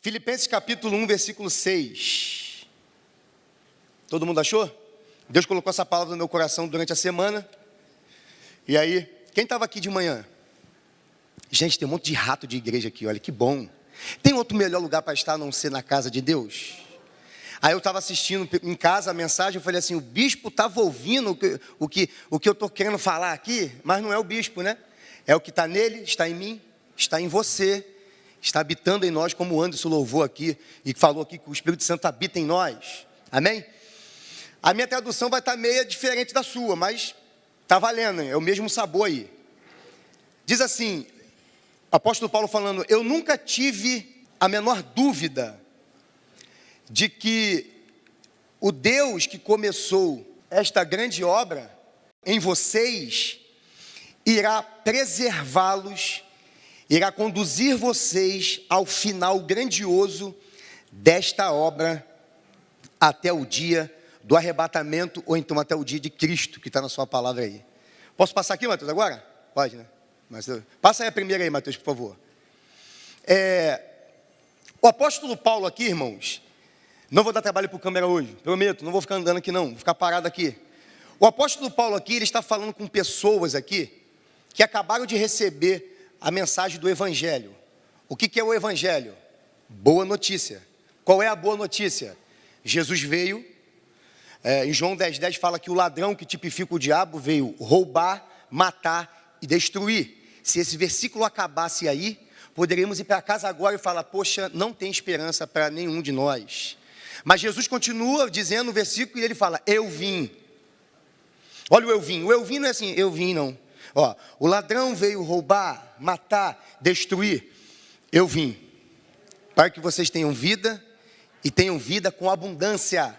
Filipenses capítulo 1, versículo 6. Todo mundo achou? Deus colocou essa palavra no meu coração durante a semana. E aí, quem estava aqui de manhã? Gente, tem um monte de rato de igreja aqui, olha, que bom. Tem outro melhor lugar para estar a não ser na casa de Deus? Aí eu estava assistindo em casa a mensagem, eu falei assim, o bispo estava ouvindo o que eu estou querendo falar aqui, mas não é o bispo, né? É o que está nele, está em mim, está em você, está habitando em nós, como o Anderson louvou aqui, e falou aqui que o Espírito Santo habita em nós, amém? A minha tradução vai estar meio diferente da sua, mas está valendo, é o mesmo sabor aí. Diz assim, o apóstolo Paulo falando, eu nunca tive a menor dúvida de que o Deus que começou esta grande obra em vocês, irá preservá-los, irá conduzir vocês ao final grandioso desta obra, até o dia do arrebatamento, ou então até o dia de Cristo, que está na sua palavra aí. Posso passar aqui, Mateus, agora? Pode, né? Passa aí a primeira aí, Mateus, por favor. O apóstolo Paulo aqui, irmãos, não vou dar trabalho para o câmera hoje, prometo, não vou ficar andando aqui não, vou ficar parado aqui. O apóstolo Paulo aqui, ele está falando com pessoas aqui, que acabaram de receber a mensagem do Evangelho. O que é o Evangelho? Boa notícia. Qual é a boa notícia? Jesus veio, em João 10,10 fala que o ladrão que tipifica o diabo veio roubar, matar e destruir. Se esse versículo acabasse aí, poderíamos ir para casa agora e falar, poxa, não tem esperança para nenhum de nós. Mas Jesus continua dizendo no versículo e ele fala, eu vim. Olha o eu vim não é assim, eu vim não. Ó, o ladrão veio roubar, matar, destruir. Eu vim para que vocês tenham vida e tenham vida com abundância.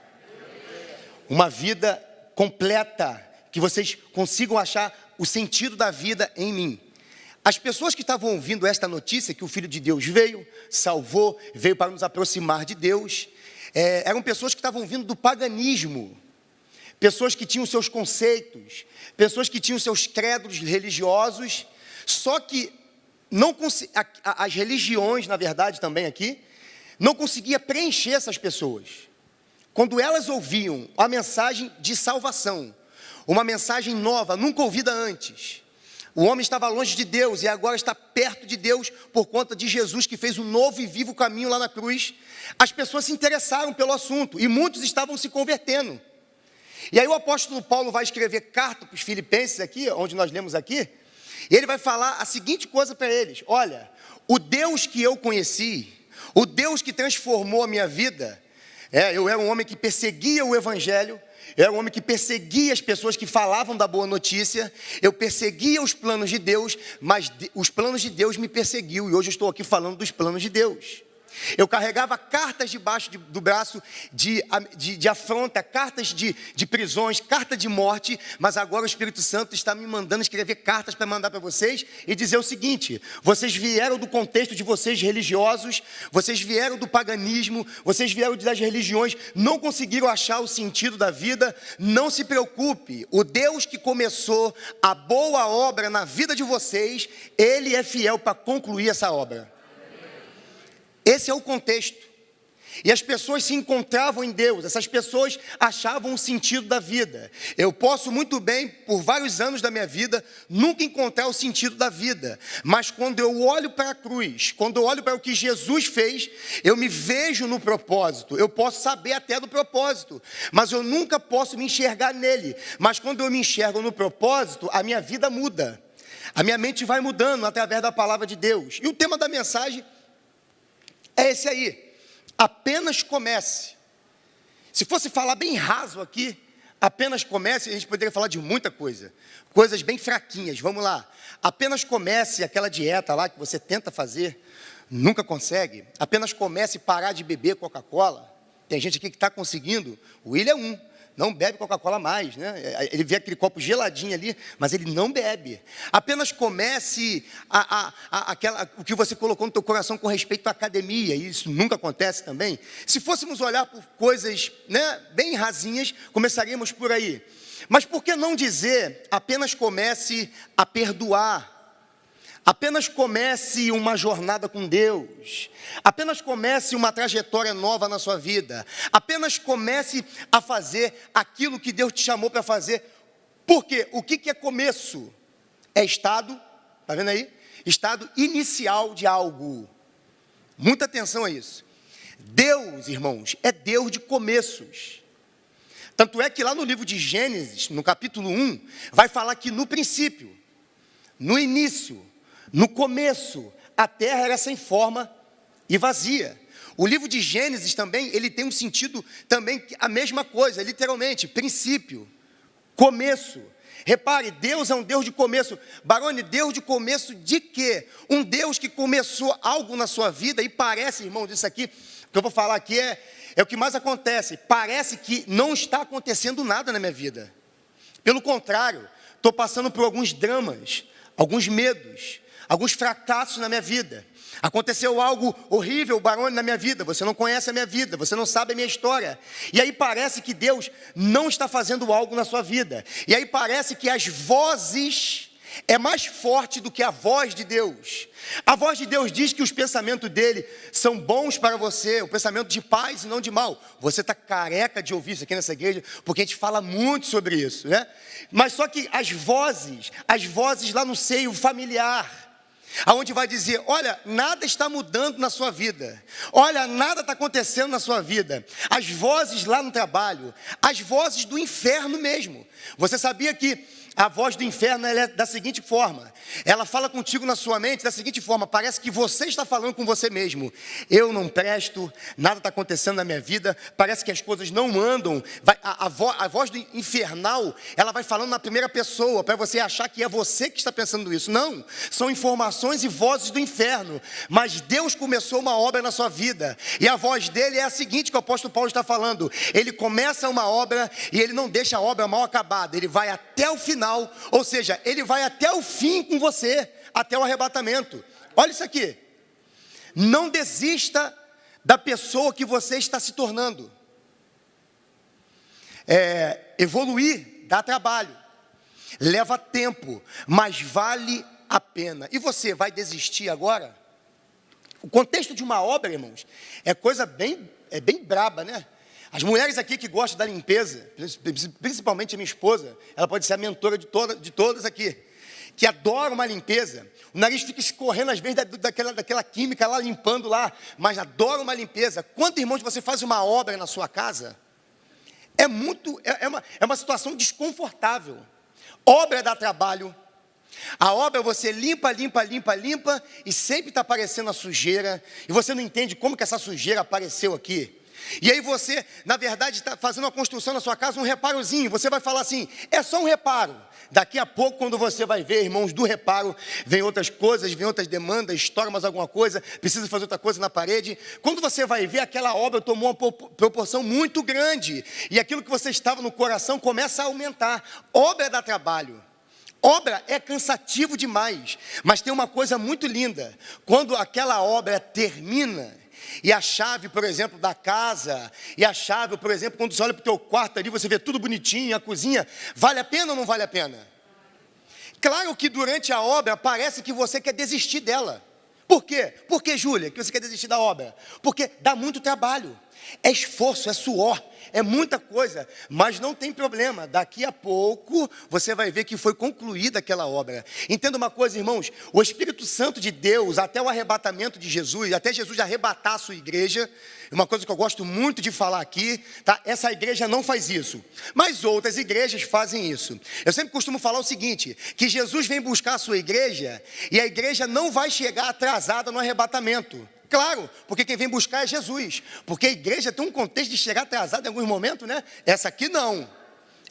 Uma vida completa, que vocês consigam achar o sentido da vida em mim. As pessoas que estavam ouvindo esta notícia, que o Filho de Deus veio, salvou, veio para nos aproximar de Deus, eram pessoas que estavam vindo do paganismo, pessoas que tinham seus conceitos, pessoas que tinham seus credos religiosos, só que as religiões, na verdade, também aqui, não conseguia preencher essas pessoas. Quando elas ouviam a mensagem de salvação, uma mensagem nova, nunca ouvida antes, o homem estava longe de Deus e agora está perto de Deus por conta de Jesus, que fez um novo e vivo caminho lá na cruz. As pessoas se interessaram pelo assunto e muitos estavam se convertendo. E aí o apóstolo Paulo vai escrever carta para os filipenses aqui, onde nós lemos aqui, e ele vai falar a seguinte coisa para eles, olha, o Deus que eu conheci, o Deus que transformou a minha vida, eu era um homem que perseguia o Evangelho, eu era um homem que perseguia as pessoas que falavam da boa notícia, eu perseguia os planos de Deus, mas os planos de Deus me perseguiam, e hoje eu estou aqui falando dos planos de Deus. Eu carregava cartas debaixo do braço de afronta, cartas de prisões, carta de morte, mas agora o Espírito Santo está me mandando escrever cartas para mandar para vocês e dizer o seguinte, vocês vieram do contexto de vocês religiosos, vocês vieram do paganismo, vocês vieram das religiões, não conseguiram achar o sentido da vida, não se preocupe, o Deus que começou a boa obra na vida de vocês, Ele é fiel para concluir essa obra. Esse é o contexto, e as pessoas se encontravam em Deus, essas pessoas achavam o sentido da vida. Eu posso muito bem, por vários anos da minha vida, nunca encontrar o sentido da vida, mas quando eu olho para a cruz, quando eu olho para o que Jesus fez, eu me vejo no propósito, eu posso saber até do propósito, mas eu nunca posso me enxergar nele, mas quando eu me enxergo no propósito, a minha vida muda, a minha mente vai mudando através da palavra de Deus, e o tema da mensagem é esse aí, apenas comece. Se fosse falar bem raso aqui, apenas comece, a gente poderia falar de muita coisa, coisas bem fraquinhas, vamos lá. Apenas comece aquela dieta lá que você tenta fazer, nunca consegue. Apenas comece a parar de beber Coca-Cola. Tem gente aqui que está conseguindo, o William é um. Não bebe Coca-Cola mais, né? Ele vê aquele copo geladinho ali, mas ele não bebe. Apenas comece o que você colocou no teu coração com respeito à academia, e isso nunca acontece também. Se fôssemos olhar por coisas, né, bem rasinhas, começaríamos por aí. Mas por que não dizer, apenas comece a perdoar? Apenas comece uma jornada com Deus. Apenas comece uma trajetória nova na sua vida. Apenas comece a fazer aquilo que Deus te chamou para fazer. Por quê? O que é começo? É estado, está vendo aí? Estado inicial de algo. Muita atenção a isso. Deus, irmãos, é Deus de começos. Tanto é que lá no livro de Gênesis, no capítulo 1, vai falar que no princípio, no início, no começo, a terra era sem forma e vazia. O livro de Gênesis também, ele tem um sentido também, a mesma coisa, literalmente, princípio, começo. Repare, Deus é um Deus de começo. Barone, Deus de começo de quê? Um Deus que começou algo na sua vida e parece, irmão, disso aqui, que eu vou falar aqui é o que mais acontece. Parece que não está acontecendo nada na minha vida. Pelo contrário, estou passando por alguns dramas, alguns medos, alguns fracassos na minha vida. Aconteceu algo horrível, Barone, na minha vida. Você não conhece a minha vida, você não sabe a minha história. E aí parece que Deus não está fazendo algo na sua vida. E aí parece que as vozes é mais forte do que a voz de Deus. A voz de Deus diz que os pensamentos dele são bons para você, o pensamento de paz e não de mal. Você está careca de ouvir isso aqui nessa igreja, porque a gente fala muito sobre isso, né? Mas só que as vozes lá no seio familiar, aonde vai dizer, olha, nada está mudando na sua vida, olha, nada está acontecendo na sua vida. As vozes lá no trabalho, as vozes do inferno mesmo. Você sabia que a voz do inferno ela é da seguinte forma, ela fala contigo na sua mente da seguinte forma, parece que você está falando com você mesmo. Eu não presto, nada está acontecendo na minha vida, parece que as coisas não andam. A voz do infernal, ela vai falando na primeira pessoa, para você achar que é você que está pensando isso. Não, são informações e vozes do inferno, mas Deus começou uma obra na sua vida, e a voz dele é a seguinte que o apóstolo Paulo está falando, ele começa uma obra, e ele não deixa a obra mal acabada, ele vai até o final. Ou seja, ele vai até o fim com você, até o arrebatamento. Olha isso aqui. Não desista da pessoa que você está se tornando. Evoluir dá trabalho, leva tempo, mas vale a pena. E você vai desistir agora? O contexto de uma obra, irmãos, é coisa bem braba, né? As mulheres aqui que gostam da limpeza, principalmente a minha esposa, ela pode ser a mentora de todas aqui, que adoram uma limpeza, o nariz fica escorrendo às vezes daquela química lá, limpando lá, mas adoram uma limpeza. Quantos irmãos você faz uma obra na sua casa? É uma situação desconfortável. Obra dá trabalho. A obra você limpa e sempre está aparecendo a sujeira, e você não entende como que essa sujeira apareceu aqui. E aí você, na verdade, está fazendo uma construção na sua casa, um reparozinho, você vai falar assim, é só um reparo. Daqui a pouco, quando você vai ver, irmãos, do reparo, vem outras coisas, vem outras demandas, estoura mais alguma coisa, precisa fazer outra coisa na parede. Quando você vai ver, aquela obra tomou uma proporção muito grande, e aquilo que você estava no coração começa a aumentar. Obra dá trabalho. Obra é cansativo demais, mas tem uma coisa muito linda, quando aquela obra termina, e a chave, por exemplo, da casa, e a chave, por exemplo, quando você olha para o teu quarto ali, você vê tudo bonitinho, a cozinha, vale a pena ou não vale a pena? Claro que durante a obra parece que você quer desistir dela. Por quê? Por que, Júlia, que você quer desistir da obra? Porque dá muito trabalho, é esforço, é suor, é muita coisa, mas não tem problema, daqui a pouco você vai ver que foi concluída aquela obra. Entenda uma coisa, irmãos, o Espírito Santo de Deus, até o arrebatamento de Jesus, até Jesus arrebatar a sua igreja, uma coisa que eu gosto muito de falar aqui, tá? Essa igreja não faz isso, mas outras igrejas fazem isso. Eu sempre costumo falar o seguinte, que Jesus vem buscar a sua igreja, e a igreja não vai chegar atrasada no arrebatamento. Claro, porque quem vem buscar é Jesus, porque a igreja tem um contexto de chegar atrasado em alguns momentos, né? Essa aqui não,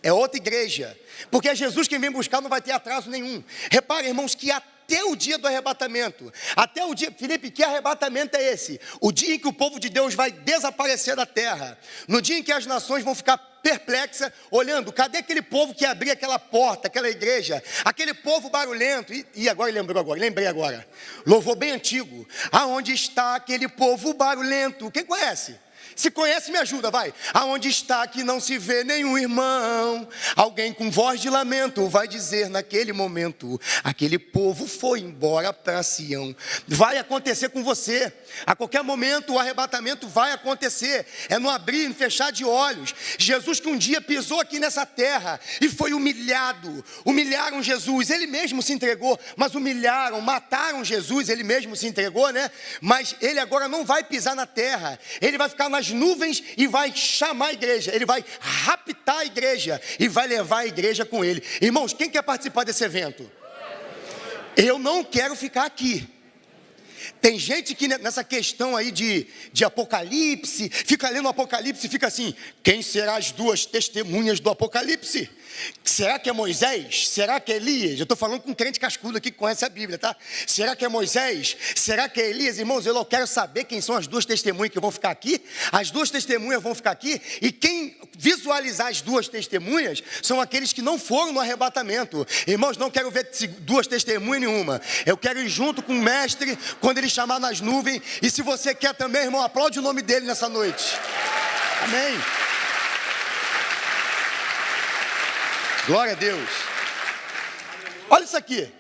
é outra igreja, porque é Jesus quem vem buscar, não vai ter atraso nenhum. Repare, irmãos, que até o dia do arrebatamento, até o dia, Felipe, que arrebatamento é esse? O dia em que o povo de Deus vai desaparecer da terra, no dia em que as nações vão ficar perplexa, olhando, cadê aquele povo que abria aquela porta, aquela igreja, aquele povo barulhento, e agora lembrei agora, louvor bem antigo, aonde está aquele povo barulhento, quem conhece? Se conhece, me ajuda, vai. Aonde está que não se vê nenhum irmão? Alguém com voz de lamento vai dizer naquele momento: aquele povo foi embora para Sião. Vai acontecer com você. A qualquer momento o arrebatamento vai acontecer. É no abrir e fechar de olhos. Jesus que um dia pisou aqui nessa terra e foi humilhado. Humilharam Jesus. Ele mesmo se entregou, mas humilharam, mataram Jesus. Ele mesmo se entregou, né? Mas ele agora não vai pisar na terra. Ele vai ficar nas nuvens e vai chamar a igreja. Ele vai raptar a igreja e vai levar a igreja com ele. Irmãos, quem quer participar desse evento? Eu não quero ficar aqui. Tem gente que nessa questão aí de Apocalipse, fica lendo o Apocalipse e fica assim: quem será as duas testemunhas do Apocalipse? Será que é Moisés? Será que é Elias? Eu estou falando com um crente cascudo aqui que conhece a Bíblia, tá? Será que é Moisés? Será que é Elias? Irmãos, eu não quero saber quem são as duas testemunhas que vão ficar aqui. As duas testemunhas vão ficar aqui, e quem visualizar as duas testemunhas são aqueles que não foram no arrebatamento. Irmãos, não quero ver duas testemunhas nenhuma. Eu quero ir junto com o mestre quando ele chamar nas nuvens. E se você quer também, irmão, aplaude o nome dele nessa noite. Amém. Glória a Deus. Olha isso aqui.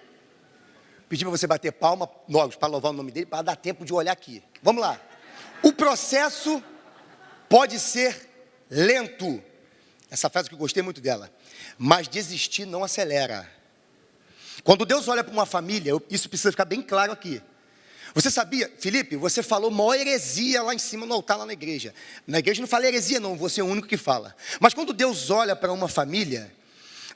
Pedi para você bater palma logo para louvar o nome dele, para dar tempo de olhar aqui. Vamos lá. O processo pode ser lento. Essa frase que eu gostei muito dela. Mas desistir não acelera. Quando Deus olha para uma família, isso precisa ficar bem claro aqui. Você sabia, Felipe, você falou maior heresia lá em cima no altar, lá na igreja. Na igreja não fala heresia não, você é o único que fala. Mas quando Deus olha para uma família,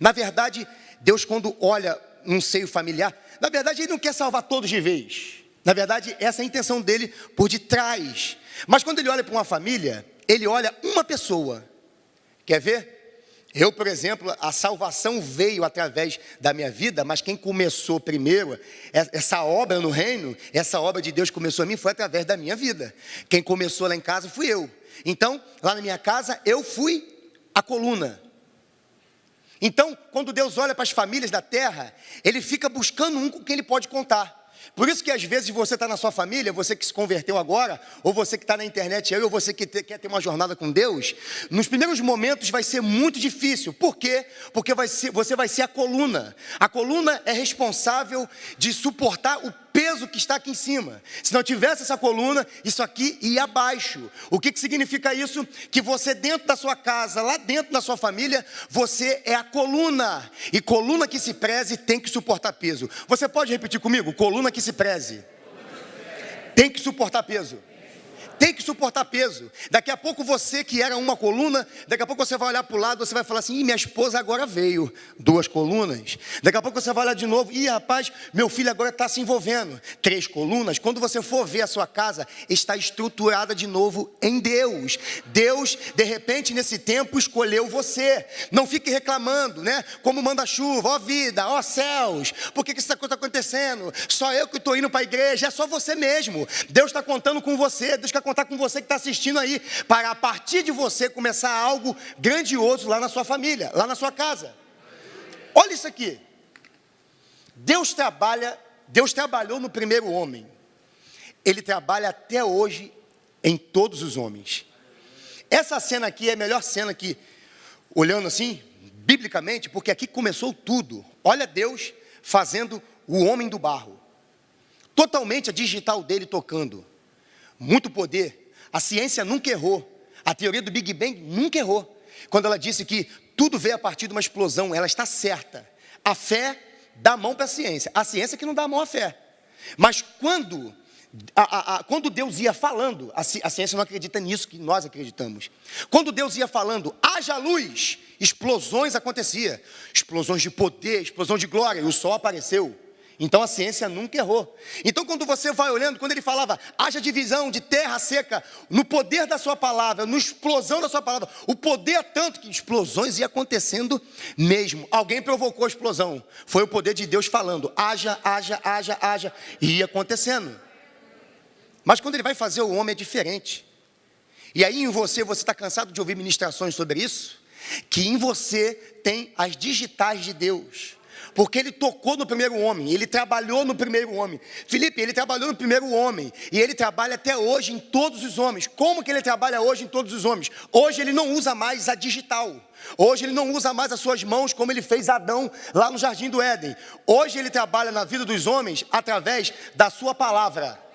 na verdade, Deus quando olha um seio familiar, na verdade Ele não quer salvar todos de vez. Na verdade, essa é a intenção dele por detrás. Mas quando Ele olha para uma família, Ele olha uma pessoa. Quer ver? Eu, por exemplo, a salvação veio através da minha vida, mas quem começou primeiro, essa obra no reino, essa obra de Deus começou a mim, foi através da minha vida. Quem começou lá em casa fui eu. Então, lá na minha casa, eu fui a coluna. Então, quando Deus olha para as famílias da terra, Ele fica buscando um com quem Ele pode contar. Por isso que às vezes você está na sua família, você que se converteu agora, ou você que está na internet aí, ou você que quer ter uma jornada com Deus, nos primeiros momentos vai ser muito difícil. Por quê? Porque você vai ser a coluna. A coluna é responsável de suportar o peso que está aqui em cima. Se não tivesse essa coluna, isso aqui ia abaixo. O que significa isso? Que você dentro da sua casa, lá dentro da sua família, você é a coluna. E coluna que se preze tem que suportar peso. Você pode repetir comigo? Coluna que se preze tem que suportar peso. Tem que suportar peso. Daqui a pouco você que era uma coluna, daqui a pouco você vai olhar para o lado, você vai falar assim: minha esposa agora veio, 2 colunas. Daqui a pouco você vai olhar de novo: rapaz, meu filho agora está se envolvendo, 3 colunas. Quando você for ver a sua casa, está estruturada de novo em Deus. Deus, de repente, nesse tempo, escolheu você. Não fique reclamando, né? Como manda chuva, ó vida, ó céus, por que isso está acontecendo? Só eu que estou indo para a igreja, é só você mesmo. Deus está contando com você, Deus quer contar com você que está assistindo aí, para a partir de você começar algo grandioso lá na sua família, lá na sua casa. Olha isso aqui. Deus trabalhou no primeiro homem. Ele trabalha até hoje em todos os homens. Essa cena aqui é a melhor cena aqui, olhando assim, biblicamente, porque aqui começou tudo. Olha Deus fazendo o homem do barro. Totalmente a digital dele tocando. Muito poder. A ciência nunca errou. A teoria do Big Bang nunca errou. Quando ela disse que tudo veio a partir de uma explosão, ela está certa. A fé dá a mão para a ciência. A ciência que não dá a mão à fé. Mas quando Deus ia falando, a ciência não acredita nisso que nós acreditamos. Quando Deus ia falando, haja luz, explosões aconteciam. Explosões de poder, explosão de glória, e o sol apareceu. Então a ciência nunca errou. Então quando você vai olhando, quando ele falava, haja divisão de terra seca, no poder da sua palavra, na explosão da sua palavra, o poder é tanto que explosões iam acontecendo mesmo. Alguém provocou a explosão, foi o poder de Deus falando, haja, e ia acontecendo. Mas quando ele vai fazer o homem é diferente. E aí em você está cansado de ouvir ministrações sobre isso? Que em você tem as digitais de Deus. Porque ele tocou no primeiro homem, ele trabalhou no primeiro homem. Felipe, ele trabalhou no primeiro homem, e ele trabalha até hoje em todos os homens. Como que ele trabalha hoje em todos os homens? Hoje ele não usa mais a digital. Hoje ele não usa mais as suas mãos como ele fez Adão lá no Jardim do Éden. Hoje ele trabalha na vida dos homens através da sua palavra.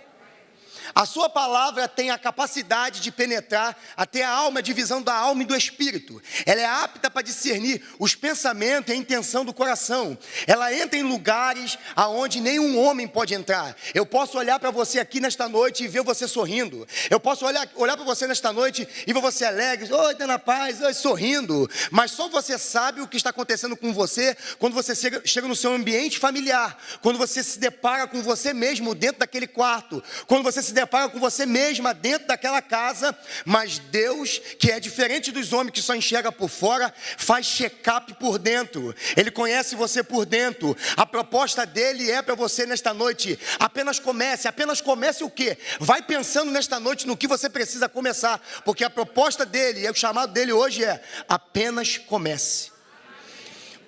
A sua palavra tem a capacidade de penetrar até a alma, a divisão da alma e do espírito. Ela é apta para discernir os pensamentos e a intenção do coração. Ela entra em lugares aonde nenhum homem pode entrar. Eu posso olhar para você aqui nesta noite e ver você sorrindo. Eu posso olhar para você nesta noite e ver você alegre. Oi, tá na paz, oi, sorrindo. Mas só você sabe o que está acontecendo com você quando você chega no seu ambiente familiar. Quando você se depara com você mesmo dentro daquele quarto. Quando você se depara com você mesma dentro daquela casa. Mas Deus, que é diferente dos homens que só enxerga por fora, faz check-up por dentro. Ele conhece você por dentro. A proposta dele é para você nesta noite: apenas comece o quê? Vai pensando nesta noite no que você precisa começar, porque a proposta dele, o chamado dele hoje é: apenas comece.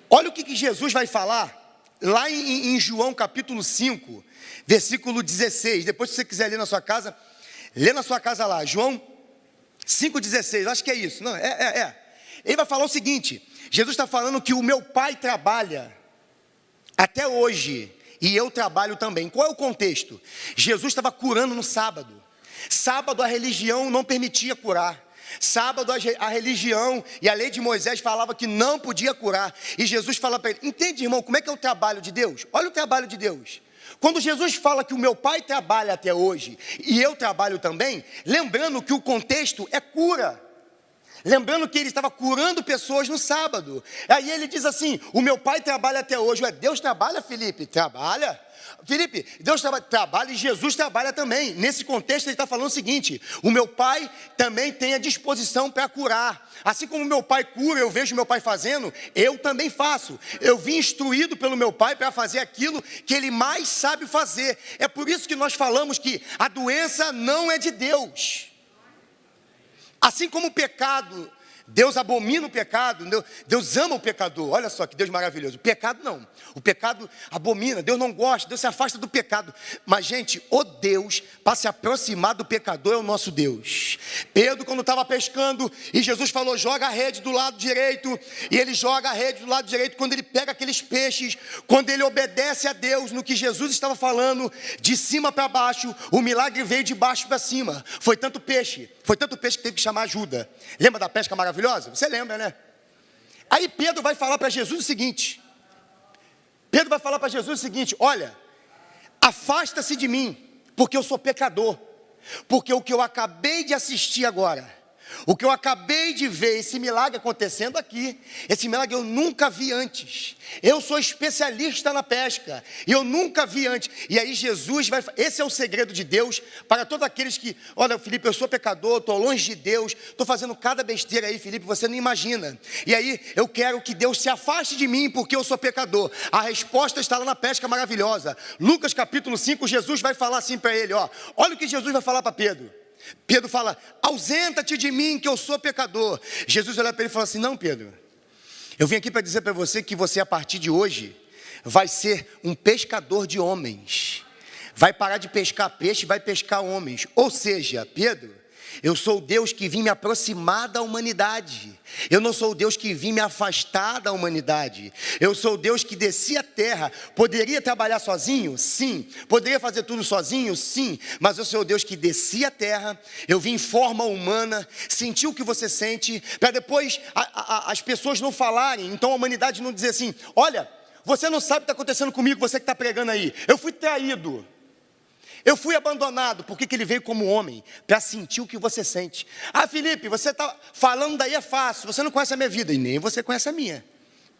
Olha o que Jesus vai falar lá em João capítulo 5, versículo 16, depois se você quiser ler na sua casa, lê na sua casa lá, João 5,16, acho que é isso, não, ele vai falar o seguinte: Jesus está falando que o meu Pai trabalha até hoje, e eu trabalho também. Qual é o contexto? Jesus estava curando no sábado. Sábado a religião não permitia curar. Sábado a religião e a lei de Moisés falava que não podia curar. E Jesus fala para ele: entende, irmão, como é que é o trabalho de Deus? Olha o trabalho de Deus. Quando Jesus fala que o meu Pai trabalha até hoje e eu trabalho também, lembrando que o contexto é cura. Lembrando que ele estava curando pessoas no sábado. Aí ele diz assim: o meu Pai trabalha até hoje. Ué, Deus trabalha, Felipe? Trabalha. Felipe, Deus trabalha e Jesus trabalha também. Nesse contexto ele está falando o seguinte: o meu Pai também tem a disposição para curar. Assim como meu Pai cura, eu vejo meu Pai fazendo, eu também faço. Eu vim instruído pelo meu Pai para fazer aquilo que Ele mais sabe fazer. É por isso que nós falamos que a doença não é de Deus. Assim como o pecado, Deus abomina o pecado, Deus ama o pecador. Olha só que Deus maravilhoso. O pecado não, o pecado abomina, Deus não gosta, Deus se afasta do pecado. Mas gente, o Deus para se aproximar do pecador é o nosso Deus. Pedro, quando estava pescando e Jesus falou: joga a rede do lado direito, e ele joga a rede do lado direito. Quando ele pega aqueles peixes, quando ele obedece a Deus no que Jesus estava falando, de cima para baixo, o milagre veio de baixo para cima. Foi tanto peixe que teve que chamar ajuda. Lembra da pesca maravilhosa? Você lembra, né? Aí Pedro vai falar para Jesus o seguinte: olha, afasta-se de mim, porque eu sou pecador. Porque o que eu acabei de assistir agora, o que eu acabei de ver, esse milagre acontecendo aqui, esse milagre eu nunca vi antes. Eu sou especialista na pesca, e eu nunca vi antes. E aí Jesus vai, esse é o segredo de Deus para todos aqueles que: olha, Felipe, eu sou pecador, estou longe de Deus, estou fazendo cada besteira aí, Felipe, você não imagina. E aí eu quero que Deus se afaste de mim porque eu sou pecador. A resposta está lá na pesca maravilhosa. Lucas capítulo 5, Jesus vai falar assim para ele, olha o que Jesus vai falar para Pedro. Pedro fala: ausenta-te de mim que eu sou pecador. Jesus olha para ele e fala assim: não, Pedro, eu vim aqui para dizer para você que você a partir de hoje vai ser um pescador de homens. Vai parar de pescar peixe, vai pescar homens. Ou seja, Pedro, eu sou o Deus que vim me aproximar da humanidade. Eu não sou o Deus que vim me afastar da humanidade. Eu sou o Deus que desci a terra. Poderia trabalhar sozinho? Sim. Poderia fazer tudo sozinho? Sim. Mas eu sou o Deus que desci a terra. Eu vim em forma humana, senti o que você sente, para depois as pessoas não falarem. Então a humanidade não dizer assim: olha, você não sabe o que está acontecendo comigo, você que está pregando aí. Eu fui traído. Eu fui abandonado. Por que ele veio como homem? Para sentir o que você sente. Ah, Felipe, você está falando daí é fácil. Você não conhece a minha vida e nem você conhece a minha.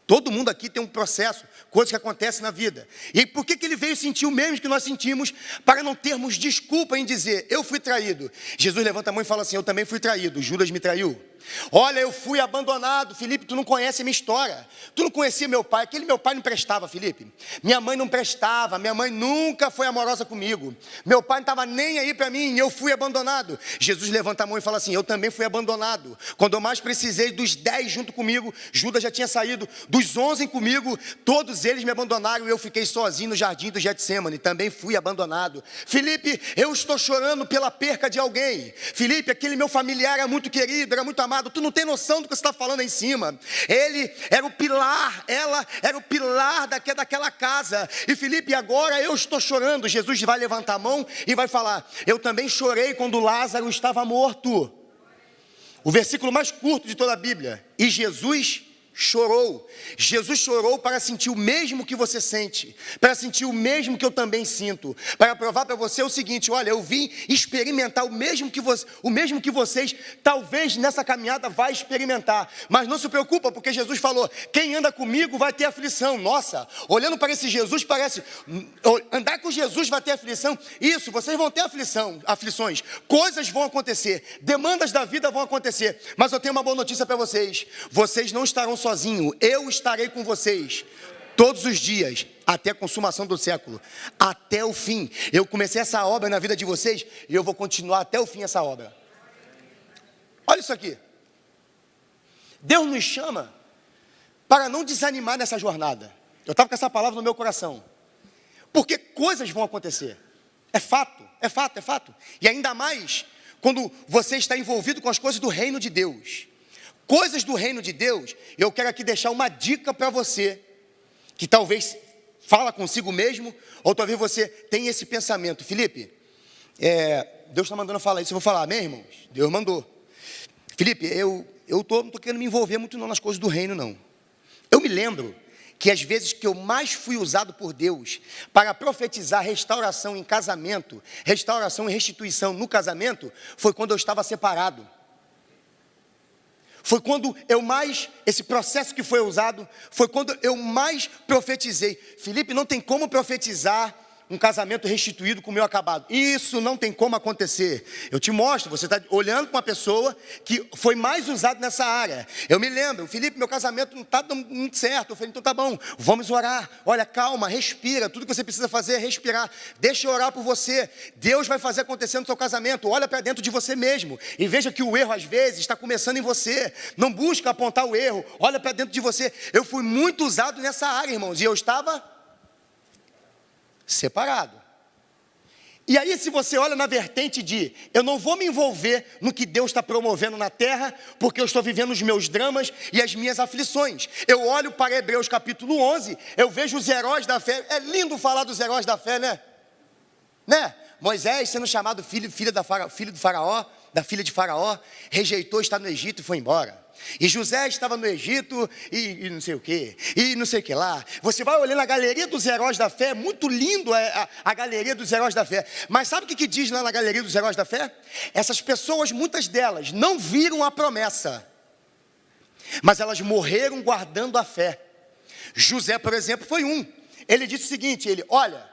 Todo mundo aqui tem um processo, coisas que acontecem na vida. E por que ele veio sentir o mesmo que nós sentimos? Para não termos desculpa em dizer: eu fui traído. Jesus levanta a mão e fala assim: eu também fui traído, Judas me traiu. Olha, eu fui abandonado. Felipe, tu não conhece a minha história. Tu não conhecia meu pai. Aquele meu pai não prestava, Felipe. Minha mãe não prestava. Minha mãe nunca foi amorosa comigo. Meu pai não estava nem aí para mim. Eu fui abandonado. Jesus levanta a mão e fala assim: eu também fui abandonado. Quando eu mais precisei dos 10 junto comigo, Judas já tinha saído. Dos 11 comigo, todos eles me abandonaram e eu fiquei sozinho no jardim do Getsêmani. Também fui abandonado. Felipe, eu estou chorando pela perca de alguém. Felipe, aquele meu familiar era muito querido, era muito amado. Tu não tem noção do que você está falando aí em cima. Ele era o pilar, ela era o pilar daquela casa. E Felipe, agora eu estou chorando. Jesus vai levantar a mão e vai falar: eu também chorei quando Lázaro estava morto. O versículo mais curto de toda a Bíblia. E Jesus chorou. Jesus chorou para sentir o mesmo que você sente, para sentir o mesmo que eu também sinto, para provar para você o seguinte: olha, eu vim experimentar o mesmo que vocês talvez nessa caminhada vai experimentar. Mas não se preocupa, porque Jesus falou: quem anda comigo vai ter aflição. Nossa, olhando para esse Jesus, parece andar com Jesus vai ter aflição. Isso, vocês vão ter aflições, coisas vão acontecer, demandas da vida vão acontecer. Mas eu tenho uma boa notícia para vocês: vocês não estarão sozinho, eu estarei com vocês todos os dias, até a consumação do século, até o fim. Eu comecei essa obra na vida de vocês e eu vou continuar até o fim essa obra. Olha isso aqui. Deus nos chama para não desanimar nessa jornada. Eu estava com essa palavra no meu coração, porque coisas vão acontecer. É fato, é fato, é fato. E ainda mais quando você está envolvido com as coisas do reino de Deus. Coisas do reino de Deus. Eu quero aqui deixar uma dica para você, que talvez fala consigo mesmo, ou talvez você tenha esse pensamento: Felipe, Deus está mandando eu falar isso. Eu vou falar: amém, irmãos? Deus mandou. Felipe, eu não estou querendo me envolver muito não nas coisas do reino, não. Eu me lembro que as vezes que eu mais fui usado por Deus para profetizar restauração em casamento, restauração e restituição no casamento, foi quando eu estava separado. Foi quando esse processo que foi usado, foi quando eu mais profetizei. Felipe, não tem como profetizar um casamento restituído com o meu acabado. Isso não tem como acontecer. Eu te mostro, você está olhando para uma pessoa que foi mais usada nessa área. Eu me lembro: Felipe, meu casamento não está dando muito certo. Eu falei: então tá bom, vamos orar. Olha, calma, respira. Tudo que você precisa fazer é respirar. Deixa eu orar por você. Deus vai fazer acontecer no seu casamento. Olha para dentro de você mesmo e veja que o erro às vezes está começando em você. Não busca apontar o erro. Olha para dentro de você. Eu fui muito usado nessa área, irmãos, e eu estava separado. E aí, se você olha na vertente de eu não vou me envolver no que Deus está promovendo na terra, porque eu estou vivendo os meus dramas e as minhas aflições. Eu olho para Hebreus capítulo 11, eu vejo os heróis da fé. É lindo falar dos heróis da fé, né? Moisés sendo chamado filho do faraó, da filha de Faraó, rejeitou estar no Egito e foi embora. E José estava no Egito e não sei o que, e não sei o que lá. Você vai olhando a galeria dos heróis da fé, muito lindo a galeria dos heróis da fé. Mas sabe o que diz lá na galeria dos heróis da fé? Essas pessoas, muitas delas, não viram a promessa, mas elas morreram guardando a fé. José, por exemplo, foi um. Ele disse o seguinte: olha,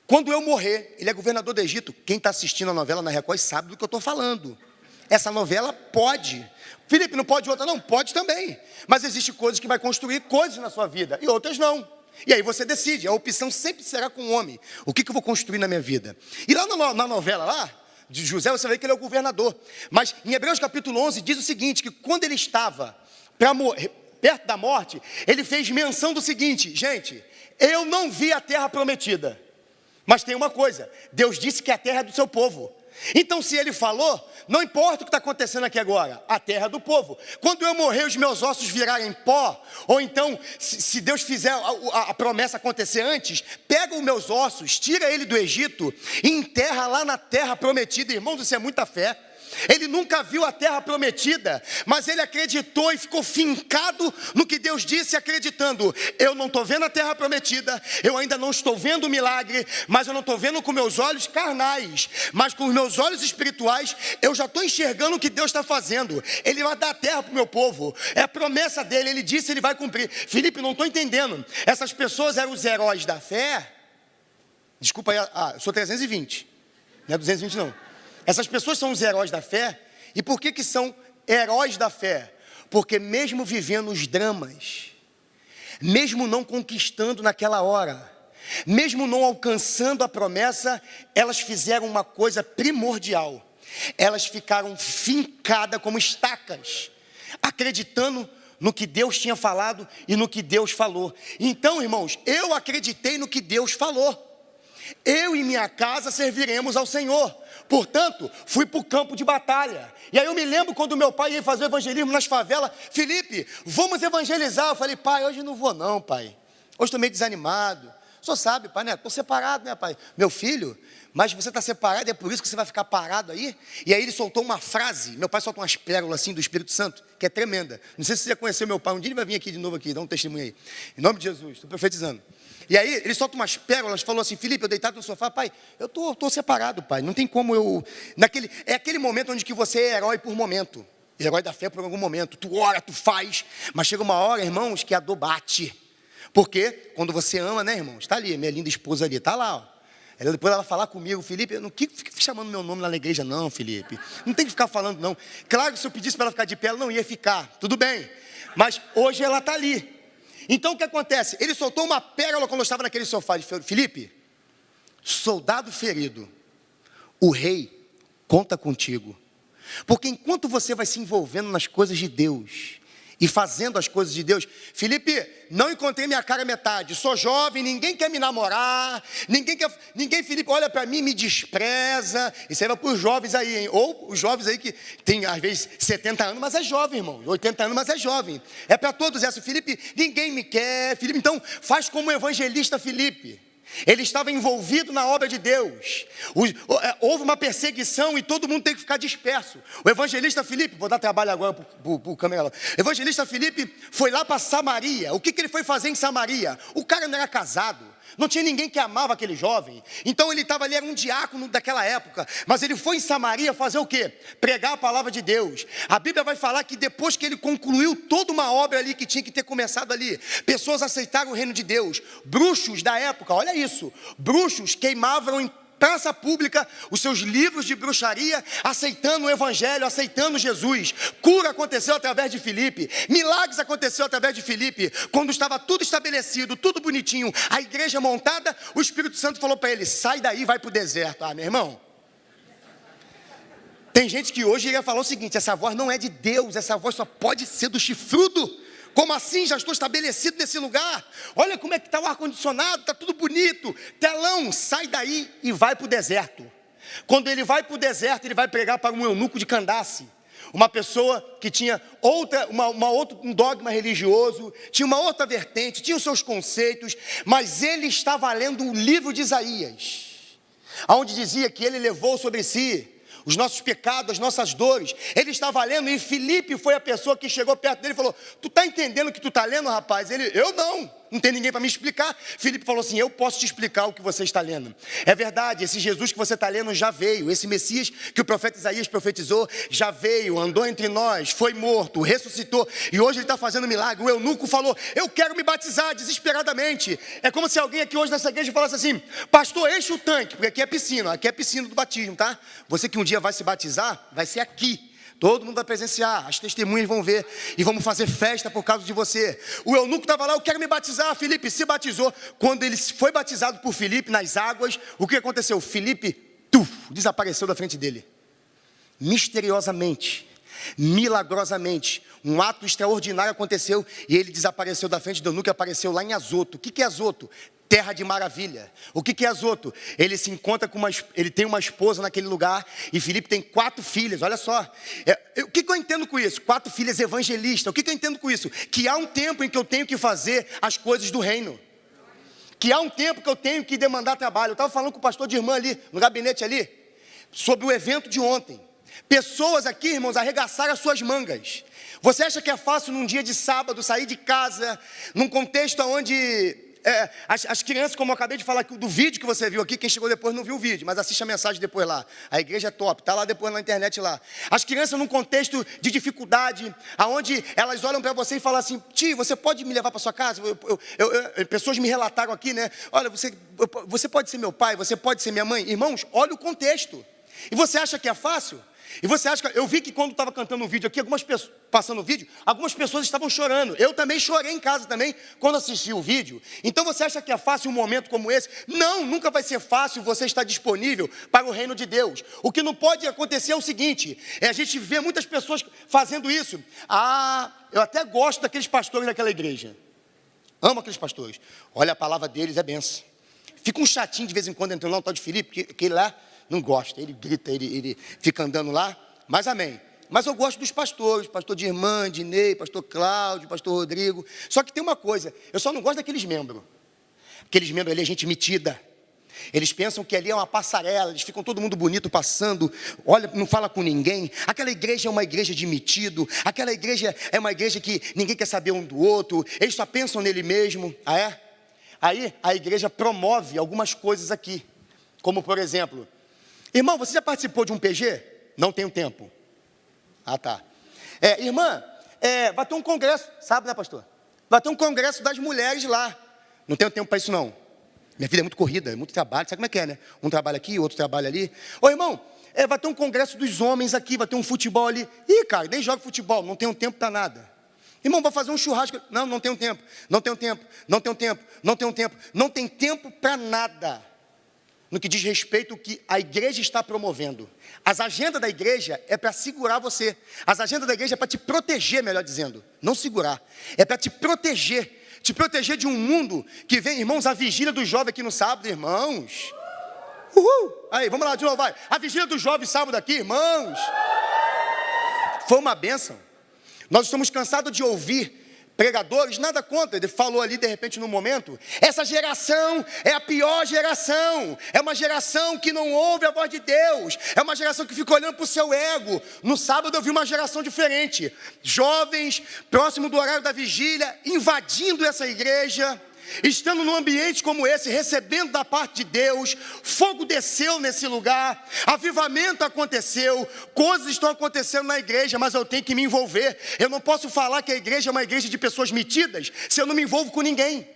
quando eu morrer, ele é governador do Egito. Quem está assistindo a novela na Record sabe do que eu estou falando. Essa novela pode. Felipe, não pode outra? Não, pode também. Mas existem coisas que vai construir coisas na sua vida e outras não. E aí você decide, a opção sempre será com o homem. O que eu vou construir na minha vida? E lá na novela lá, de José, você vê que ele é o governador. Mas em Hebreus capítulo 11 diz o seguinte, que quando ele estava perto da morte, ele fez menção do seguinte: gente, eu não vi a terra prometida. Mas tem uma coisa, Deus disse que a terra é do seu povo. Então se ele falou, não importa o que está acontecendo aqui agora, a terra é do povo. Quando eu morrer, os meus ossos virarem pó, ou então, se Deus fizer a promessa acontecer antes, pega os meus ossos, tira ele do Egito e enterra lá na terra prometida. Irmãos, isso é muita fé. Ele nunca viu a terra prometida, mas ele acreditou e ficou fincado no que Deus disse, acreditando: eu não estou vendo a terra prometida, eu ainda não estou vendo o milagre, mas eu não estou vendo com meus olhos carnais, mas com os meus olhos espirituais, eu já estou enxergando o que Deus está fazendo. Ele vai dar a terra para o meu povo, é a promessa dele, ele disse, ele vai cumprir. Felipe, não estou entendendo, essas pessoas eram os heróis da fé. Desculpa aí, eu sou 320, não é 220 não. Essas pessoas são os heróis da fé. E por que são heróis da fé, porque mesmo vivendo os dramas, mesmo não conquistando naquela hora, mesmo não alcançando a promessa, elas fizeram uma coisa primordial. Elas ficaram fincadas como estacas, acreditando no que Deus tinha falado e no que Deus falou. Então, irmãos, eu acreditei no que Deus falou. Eu e minha casa serviremos ao Senhor. Portanto, fui para o campo de batalha. E aí eu me lembro quando meu pai ia fazer o evangelismo nas favelas. Felipe, vamos evangelizar. Eu falei, pai, hoje não vou não, pai. Hoje estou meio desanimado. O senhor sabe, pai, né? Estou separado, né, pai? Meu filho, mas você está separado, é por isso que você vai ficar parado aí? E aí ele soltou uma frase, meu pai soltou umas pérolas assim do Espírito Santo, que é tremenda. Não sei se você já conheceu meu pai, um dia ele vai vir aqui de novo aqui, dar um testemunho aí. Em nome de Jesus, estou profetizando. E aí ele solta umas pérolas, falou assim, Felipe, eu deitado no sofá, pai, eu estou separado, pai, não tem como eu... É aquele momento onde que você é herói por momento, herói da fé por algum momento, tu ora, tu faz, mas chega uma hora, irmãos, que a dor bate. Porque quando você ama, né, irmão? Está ali, minha linda esposa ali, está lá, ó. Depois ela vai falar comigo, Felipe, eu não fica chamando meu nome lá na igreja, não, Felipe. Não tem que ficar falando, não. Claro que se eu pedisse para ela ficar de pé, ela não ia ficar, tudo bem. Mas hoje ela está ali. Então o que acontece? Ele soltou uma pérola quando eu estava naquele sofá. Ele falou, Felipe, soldado ferido, o rei conta contigo. Porque enquanto você vai se envolvendo nas coisas de Deus e fazendo as coisas de Deus, Felipe, não encontrei minha cara metade, sou jovem, ninguém quer me namorar, ninguém, Felipe, olha para mim, me despreza. Isso aí vai para os jovens aí, hein? Ou os jovens aí que tem às vezes 70 anos, mas é jovem, irmão, 80 anos, mas é jovem. É para todos essa, Felipe, ninguém me quer, Felipe, então faz como o evangelista Felipe. Ele estava envolvido na obra de Deus. Houve uma perseguição e todo mundo tem que ficar disperso. O evangelista Filipe, vou dar trabalho agora para o câmera lá. O evangelista Filipe foi lá para Samaria. O que ele foi fazer em Samaria? O cara não era casado. Não tinha ninguém que amava aquele jovem. Então ele estava ali, era um diácono daquela época. Mas ele foi em Samaria fazer o quê? Pregar a palavra de Deus. A Bíblia vai falar que depois que ele concluiu toda uma obra ali que tinha que ter começado ali, pessoas aceitaram o reino de Deus. Bruxos da época, olha isso. Bruxos queimavam em praça pública os seus livros de bruxaria, aceitando o evangelho, aceitando Jesus. Cura aconteceu através de Filipe, milagres aconteceu através de Filipe. Quando estava tudo estabelecido, tudo bonitinho, a igreja montada, o Espírito Santo falou para ele, sai daí, vai para o deserto. Ah, meu irmão, tem gente que hoje ia falar o seguinte, essa voz não é de Deus, essa voz só pode ser do chifrudo. Como assim? Já estou estabelecido nesse lugar. Olha como é que está o ar-condicionado, está tudo bonito. Telão, sai daí e vai para o deserto. Quando ele vai para o deserto, ele vai pregar para um eunuco de Candace. Uma pessoa que tinha um dogma religioso, tinha uma outra vertente, tinha os seus conceitos, mas ele estava lendo o livro de Isaías, onde dizia que ele levou sobre si os nossos pecados, as nossas dores. Ele estava lendo e Filipe foi a pessoa que chegou perto dele e falou, tu está entendendo o que tu está lendo, rapaz? Ele, eu não tem ninguém para me explicar. Filipe falou assim, eu posso te explicar o que você está lendo. É verdade, esse Jesus que você está lendo já veio, esse Messias que o profeta Isaías profetizou, já veio, andou entre nós, foi morto, ressuscitou, e hoje ele está fazendo milagre. O eunuco falou, eu quero me batizar desesperadamente. É como se alguém aqui hoje nessa igreja falasse assim, pastor, enche o tanque, porque aqui é piscina do batismo, tá? Você que um dia vai se batizar, vai ser aqui. Todo mundo vai presenciar, as testemunhas vão ver e vamos fazer festa por causa de você. O eunuco estava lá, eu quero me batizar. Filipe se batizou. Quando ele foi batizado por Filipe nas águas, o que aconteceu? Filipe desapareceu da frente dele. Misteriosamente, milagrosamente, um ato extraordinário aconteceu e ele desapareceu da frente do eunuco e apareceu lá em Azoto. O que é Azoto? Terra de maravilha. O que é Azoto? Ele se encontra ele tem uma esposa naquele lugar e Filipe tem 4 filhas, olha só. O que eu entendo com isso? 4 filhas evangelistas. O que eu entendo com isso? Que há um tempo em que eu tenho que fazer as coisas do reino. Que há um tempo que eu tenho que demandar trabalho. Eu estava falando com o pastor de irmã ali, no gabinete ali, sobre o evento de ontem. Pessoas aqui, irmãos, arregaçaram as suas mangas. Você acha que é fácil num dia de sábado sair de casa, num contexto onde as crianças, como eu acabei de falar do vídeo que você viu aqui, quem chegou depois não viu o vídeo, mas assiste a mensagem depois lá. A igreja é top, está lá depois na internet lá. As crianças num contexto de dificuldade, aonde elas olham para você e falam assim, tio, você pode me levar para sua casa? Pessoas me relataram aqui, né? Olha, você pode ser meu pai, você pode ser minha mãe. Irmãos, olha o contexto. E você acha que é fácil? E você acha que... Eu vi que quando estava cantando um vídeo aqui, passando o vídeo, algumas pessoas estavam chorando. Eu também chorei em casa também, quando assisti o vídeo. Então você acha que é fácil um momento como esse? Não, nunca vai ser fácil você estar disponível para o reino de Deus. O que não pode acontecer é o seguinte, a gente vê muitas pessoas fazendo isso. Eu até gosto daqueles pastores daquela igreja. Amo aqueles pastores. Olha, a palavra deles é benção. Fica um chatinho de vez em quando entrando lá, um tal de Felipe, que ele lá não gosta, ele grita, ele fica andando lá, mas amém. Mas eu gosto dos pastores, pastor de irmã, de Ney, pastor Cláudio, pastor Rodrigo. Só que tem uma coisa, eu só não gosto daqueles membros. Aqueles membros ali é gente metida. Eles pensam que ali é uma passarela, eles ficam todo mundo bonito passando, olha, não fala com ninguém. Aquela igreja é uma igreja de metido, aquela igreja é uma igreja que ninguém quer saber um do outro, eles só pensam nele mesmo. Aí a igreja promove algumas coisas aqui, como por exemplo, irmão, você já participou de um PG? Não tenho tempo. Tá. Irmã, vai ter um congresso, sabe, né, pastor? Vai ter um congresso das mulheres lá. Não tenho tempo para isso, não. Minha vida é muito corrida, é muito trabalho, sabe como é que é, né? Um trabalho aqui, outro trabalho ali. Ô, irmão, vai ter um congresso dos homens aqui, vai ter um futebol ali. Ih, cara, nem jogo futebol, não tenho tempo para nada. Irmão, vai fazer um churrasco. Não tenho tempo, não tenho tempo, não tenho tempo, não tenho tempo. Não tem tempo para nada. No que diz respeito ao que a igreja está promovendo. As agendas da igreja é para segurar você. As agendas da igreja é para te proteger, melhor dizendo. Não segurar. É para te proteger. Te proteger de um mundo que vem, irmãos, a vigília do jovem aqui no sábado, irmãos. Uhul! Aí, vamos lá de novo, vai. A vigília do jovem sábado aqui, irmãos. Foi uma bênção. Nós estamos cansados de ouvir pregadores, nada contra, ele falou ali de repente no momento, essa geração é a pior geração, é uma geração que não ouve a voz de Deus, é uma geração que fica olhando para o seu ego. No sábado eu vi uma geração diferente, jovens, próximo do horário da vigília, invadindo essa igreja, estando num ambiente como esse, recebendo da parte de Deus, fogo desceu nesse lugar, avivamento aconteceu, coisas estão acontecendo na igreja, mas eu tenho que me envolver. Eu não posso falar que a igreja é uma igreja de pessoas metidas, se eu não me envolvo com ninguém.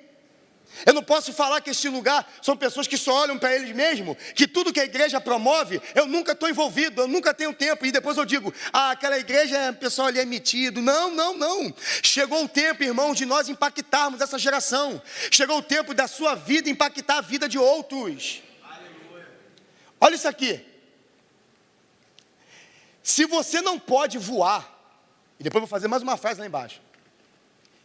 Eu não posso falar que este lugar são pessoas que só olham para eles mesmos, que tudo que a igreja promove, eu nunca estou envolvido, eu nunca tenho tempo, e depois eu digo, aquela igreja, o pessoal ali é metido. Não. Chegou o tempo, irmãos, de nós impactarmos essa geração. Chegou o tempo da sua vida impactar a vida de outros. Aleluia. Olha isso aqui. Se você não pode voar, e depois eu vou fazer mais uma frase lá embaixo.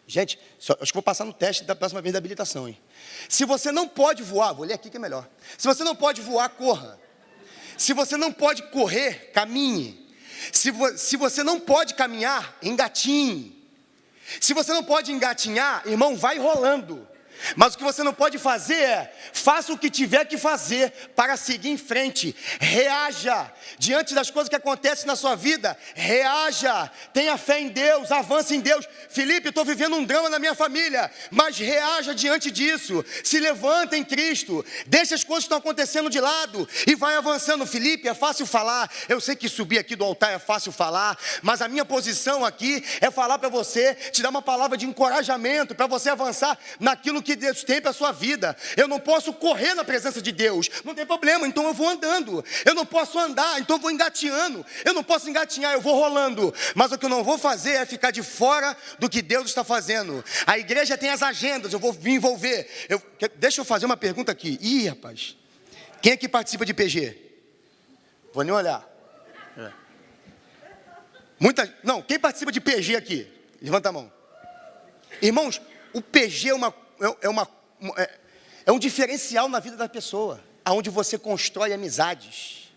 Gente, acho que vou passar no teste da próxima vez da habilitação, hein? Se você não pode voar, vou ler aqui que é melhor. Se você não pode voar, corra. Se você não pode correr, caminhe. Se você não pode caminhar, engatinhe. Se você não pode engatinhar, irmão, vai rolando. Mas o que você não pode fazer é, faça o que tiver que fazer para seguir em frente. Reaja diante das coisas que acontecem na sua vida. Reaja, tenha fé em Deus, avance em Deus. Felipe, estou vivendo um drama na minha família, mas reaja diante disso. Se levanta em Cristo, deixa as coisas que estão acontecendo de lado e vai avançando. Felipe, é fácil falar, eu sei que subir aqui do altar é fácil falar, mas a minha posição aqui é falar para você, te dar uma palavra de encorajamento, para você avançar naquilo que Deus tem para a sua vida. Eu não posso correr na presença de Deus, não tem problema, então eu vou andando. Eu não posso andar, então eu vou engatinhando. Eu não posso engatinhar, eu vou rolando. Mas o que eu não vou fazer é ficar de fora do que Deus está fazendo. A igreja tem as agendas, eu vou me envolver. Deixa eu fazer uma pergunta aqui. Ih, rapaz, quem aqui participa de PG? Vou nem olhar. Quem participa de PG aqui? Levanta a mão. Irmãos, o PG é um diferencial na vida da pessoa, onde você constrói amizades.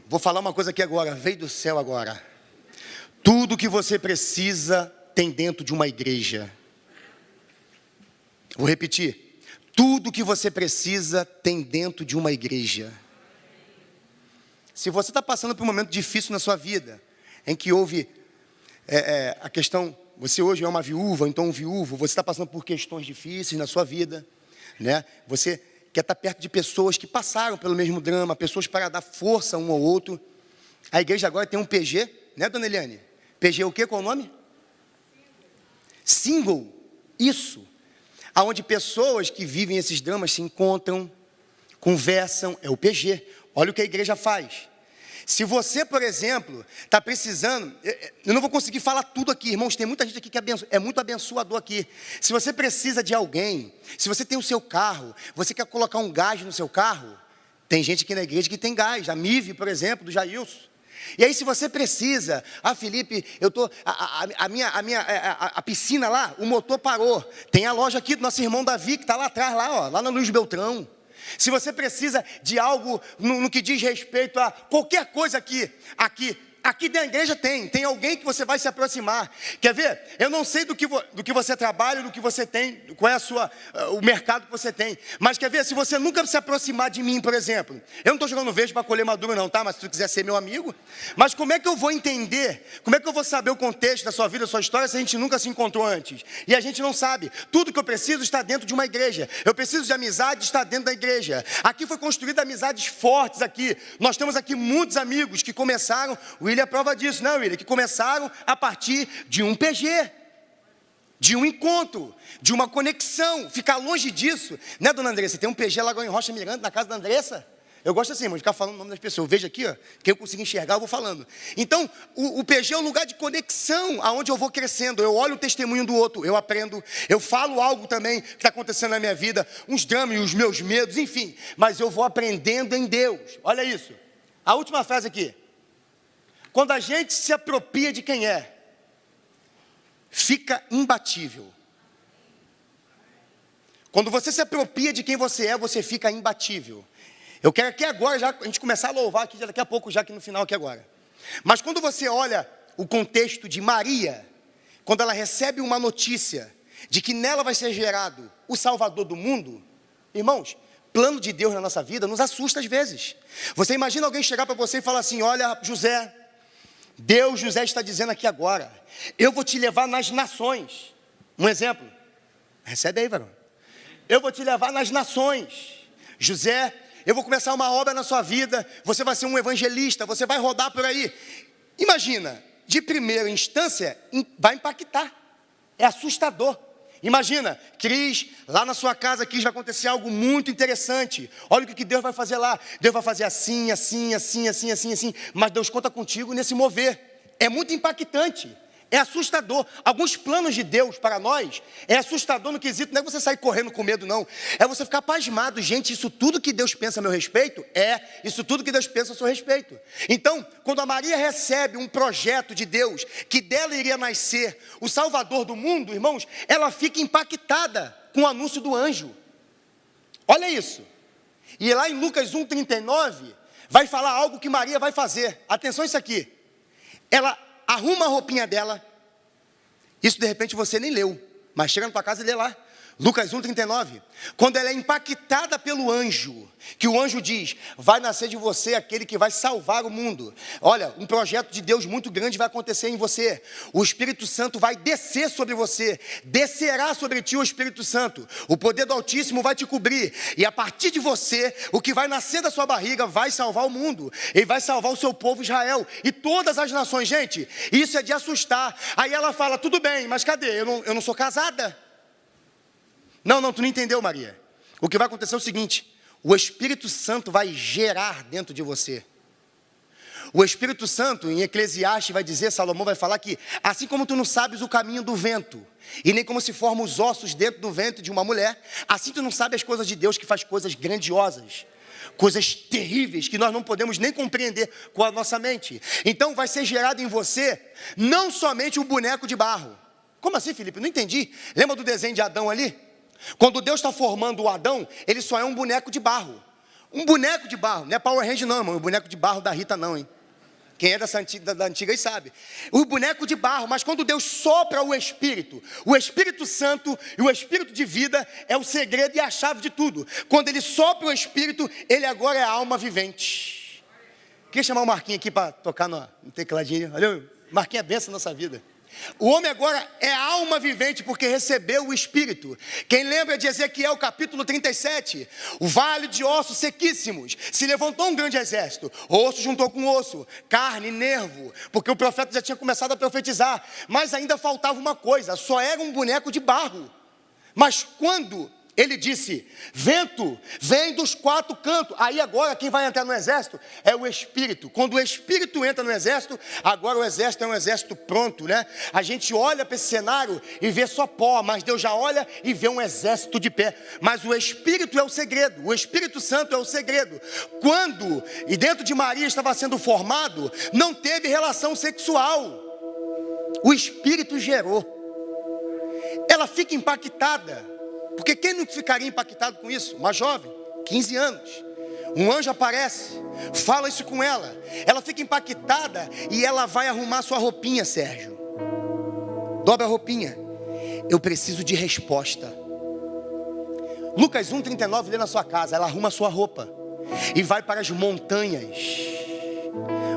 Vou falar uma coisa aqui agora, veio do céu agora. Tudo que você precisa tem dentro de uma igreja. Vou repetir. Tudo que você precisa tem dentro de uma igreja. Se você está passando por um momento difícil na sua vida, em que houve a questão... Você hoje é uma viúva, então um viúvo, você está passando por questões difíceis na sua vida, né? Você quer estar perto de pessoas que passaram pelo mesmo drama, pessoas para dar força um ao outro. A igreja agora tem um PG, né, dona Eliane? PG é o quê? Qual o nome? Single. Isso. Aonde pessoas que vivem esses dramas se encontram, conversam, é o PG. Olha o que a igreja faz. Se você, por exemplo, está precisando, eu não vou conseguir falar tudo aqui, irmãos, tem muita gente aqui que é muito abençoador aqui. Se você precisa de alguém, se você tem o seu carro, você quer colocar um gás no seu carro, tem gente aqui na igreja que tem gás, a Mive, por exemplo, do Jailson. E aí se você precisa, Felipe, a piscina lá, o motor parou, tem a loja aqui do nosso irmão Davi, que está lá atrás, lá na Luiz Beltrão. Se você precisa de algo no que diz respeito a qualquer coisa aqui dentro da igreja tem alguém que você vai se aproximar. Quer ver? Eu não sei do que você trabalha, do que você tem, qual é o mercado que você tem. Mas quer ver? Se você nunca se aproximar de mim, por exemplo, eu não estou jogando verde para colher maduro não, tá? Mas se tu quiser ser meu amigo, mas como é que eu vou entender, como é que eu vou saber o contexto da sua vida, da sua história, se a gente nunca se encontrou antes? E a gente não sabe. Tudo que eu preciso está dentro de uma igreja. Eu preciso de amizade, está dentro da igreja. Aqui foi construída amizades fortes aqui. Nós temos aqui muitos amigos que começaram, o William é prova disso, né, William? Que começaram a partir de um PG, de um encontro, de uma conexão. Ficar longe disso, né, dona Andressa? Tem um PG lá em Rocha Miranda, na casa da Andressa. Eu gosto assim, irmão, de ficar falando o nome das pessoas. Veja aqui, ó, quem eu consigo enxergar, eu vou falando. Então, o PG é um lugar de conexão, aonde eu vou crescendo. Eu olho o testemunho do outro, eu aprendo, eu falo algo também que está acontecendo na minha vida, uns dramas, os meus medos, enfim. Mas eu vou aprendendo em Deus. Olha isso. A última frase aqui. Quando a gente se apropria de quem é, fica imbatível. Quando você se apropria de quem você é, você fica imbatível. Eu quero aqui agora, já, a gente começar a louvar aqui daqui a pouco, já aqui no final aqui agora. Mas quando você olha o contexto de Maria, quando ela recebe uma notícia de que nela vai ser gerado o Salvador do mundo, irmãos, plano de Deus na nossa vida nos assusta às vezes. Você imagina alguém chegar para você e falar assim, olha, José está dizendo aqui agora, eu vou te levar nas nações. Um exemplo, recebe aí, varão. Eu vou te levar nas nações. José, eu vou começar uma obra na sua vida, você vai ser um evangelista, você vai rodar por aí. Imagina, de primeira instância, vai impactar, é assustador. Imagina, Cris, lá na sua casa, Cris, vai acontecer algo muito interessante. Olha o que Deus vai fazer lá. Deus vai fazer assim, assim, assim, assim, assim, assim. Mas Deus conta contigo nesse mover. É muito impactante. É assustador. Alguns planos de Deus para nós é assustador no quesito. Não é você sair correndo com medo, não. É você ficar pasmado. Gente, isso tudo que Deus pensa a meu respeito? Isso tudo que Deus pensa a seu respeito. Então, quando a Maria recebe um projeto de Deus, que dela iria nascer o Salvador do mundo, irmãos, ela fica impactada com o anúncio do anjo. Olha isso. E lá em Lucas 1,39, vai falar algo que Maria vai fazer. Atenção isso aqui. Ela arruma a roupinha dela. Isso de repente você nem leu, mas chega na tua casa e lê lá. Lucas 1,39. Quando ela é impactada pelo anjo, que o anjo diz, vai nascer de você aquele que vai salvar o mundo. Olha, um projeto de Deus muito grande vai acontecer em você. O Espírito Santo vai descer sobre você. Descerá sobre ti o Espírito Santo. O poder do Altíssimo vai te cobrir. E a partir de você, o que vai nascer da sua barriga vai salvar o mundo. Ele vai salvar o seu povo Israel. E todas as nações, gente, isso é de assustar. Aí ela fala, tudo bem, mas cadê? Eu não sou casada. Não, tu não entendeu, Maria. O que vai acontecer é o seguinte, o Espírito Santo vai gerar dentro de você. O Espírito Santo, em Eclesiastes, vai dizer, Salomão vai falar que, assim como tu não sabes o caminho do vento, e nem como se formam os ossos dentro do ventre de uma mulher, assim tu não sabes as coisas de Deus, que faz coisas grandiosas, coisas terríveis, que nós não podemos nem compreender com a nossa mente. Então vai ser gerado em você, não somente um boneco de barro. Como assim, Felipe? Não entendi. Lembra do desenho de Adão ali? Quando Deus está formando o Adão, ele só é um boneco de barro. Um boneco de barro, não é Power Ranger não, irmão. O boneco de barro da Rita não, hein. Quem é da antiga aí sabe. O boneco de barro, mas quando Deus sopra o Espírito Santo e o Espírito de vida é o segredo e a chave de tudo. Quando ele sopra o Espírito, ele agora é a alma vivente. Queria chamar o Marquinhos aqui para tocar no tecladinho. Valeu? Marquinhos é bênção na nossa vida. O homem agora é alma vivente porque recebeu o Espírito. Quem lembra de Ezequiel capítulo 37? O vale de ossos sequíssimos. Se levantou um grande exército. Osso juntou com osso, carne, nervo. Porque o profeta já tinha começado a profetizar. Mas ainda faltava uma coisa, só era um boneco de barro. Mas quando Ele disse: vento, vem dos 4 cantos. Aí agora quem vai entrar no exército é o Espírito. Quando o Espírito entra no exército, agora o exército é um exército pronto, né? A gente olha para esse cenário e vê só pó, mas Deus já olha e vê um exército de pé. Mas o Espírito é o segredo, o Espírito Santo é o segredo. Quando, e dentro de Maria estava sendo formado, não teve relação sexual. O Espírito gerou. Ela fica impactada. Porque quem não ficaria impactado com isso? Uma jovem, 15 anos. Um anjo aparece, fala isso com ela. Ela fica impactada e ela vai arrumar sua roupinha, Sérgio. Dobra a roupinha. Eu preciso de resposta. Lucas 1,39, lê na sua casa. Ela arruma sua roupa e vai para as montanhas.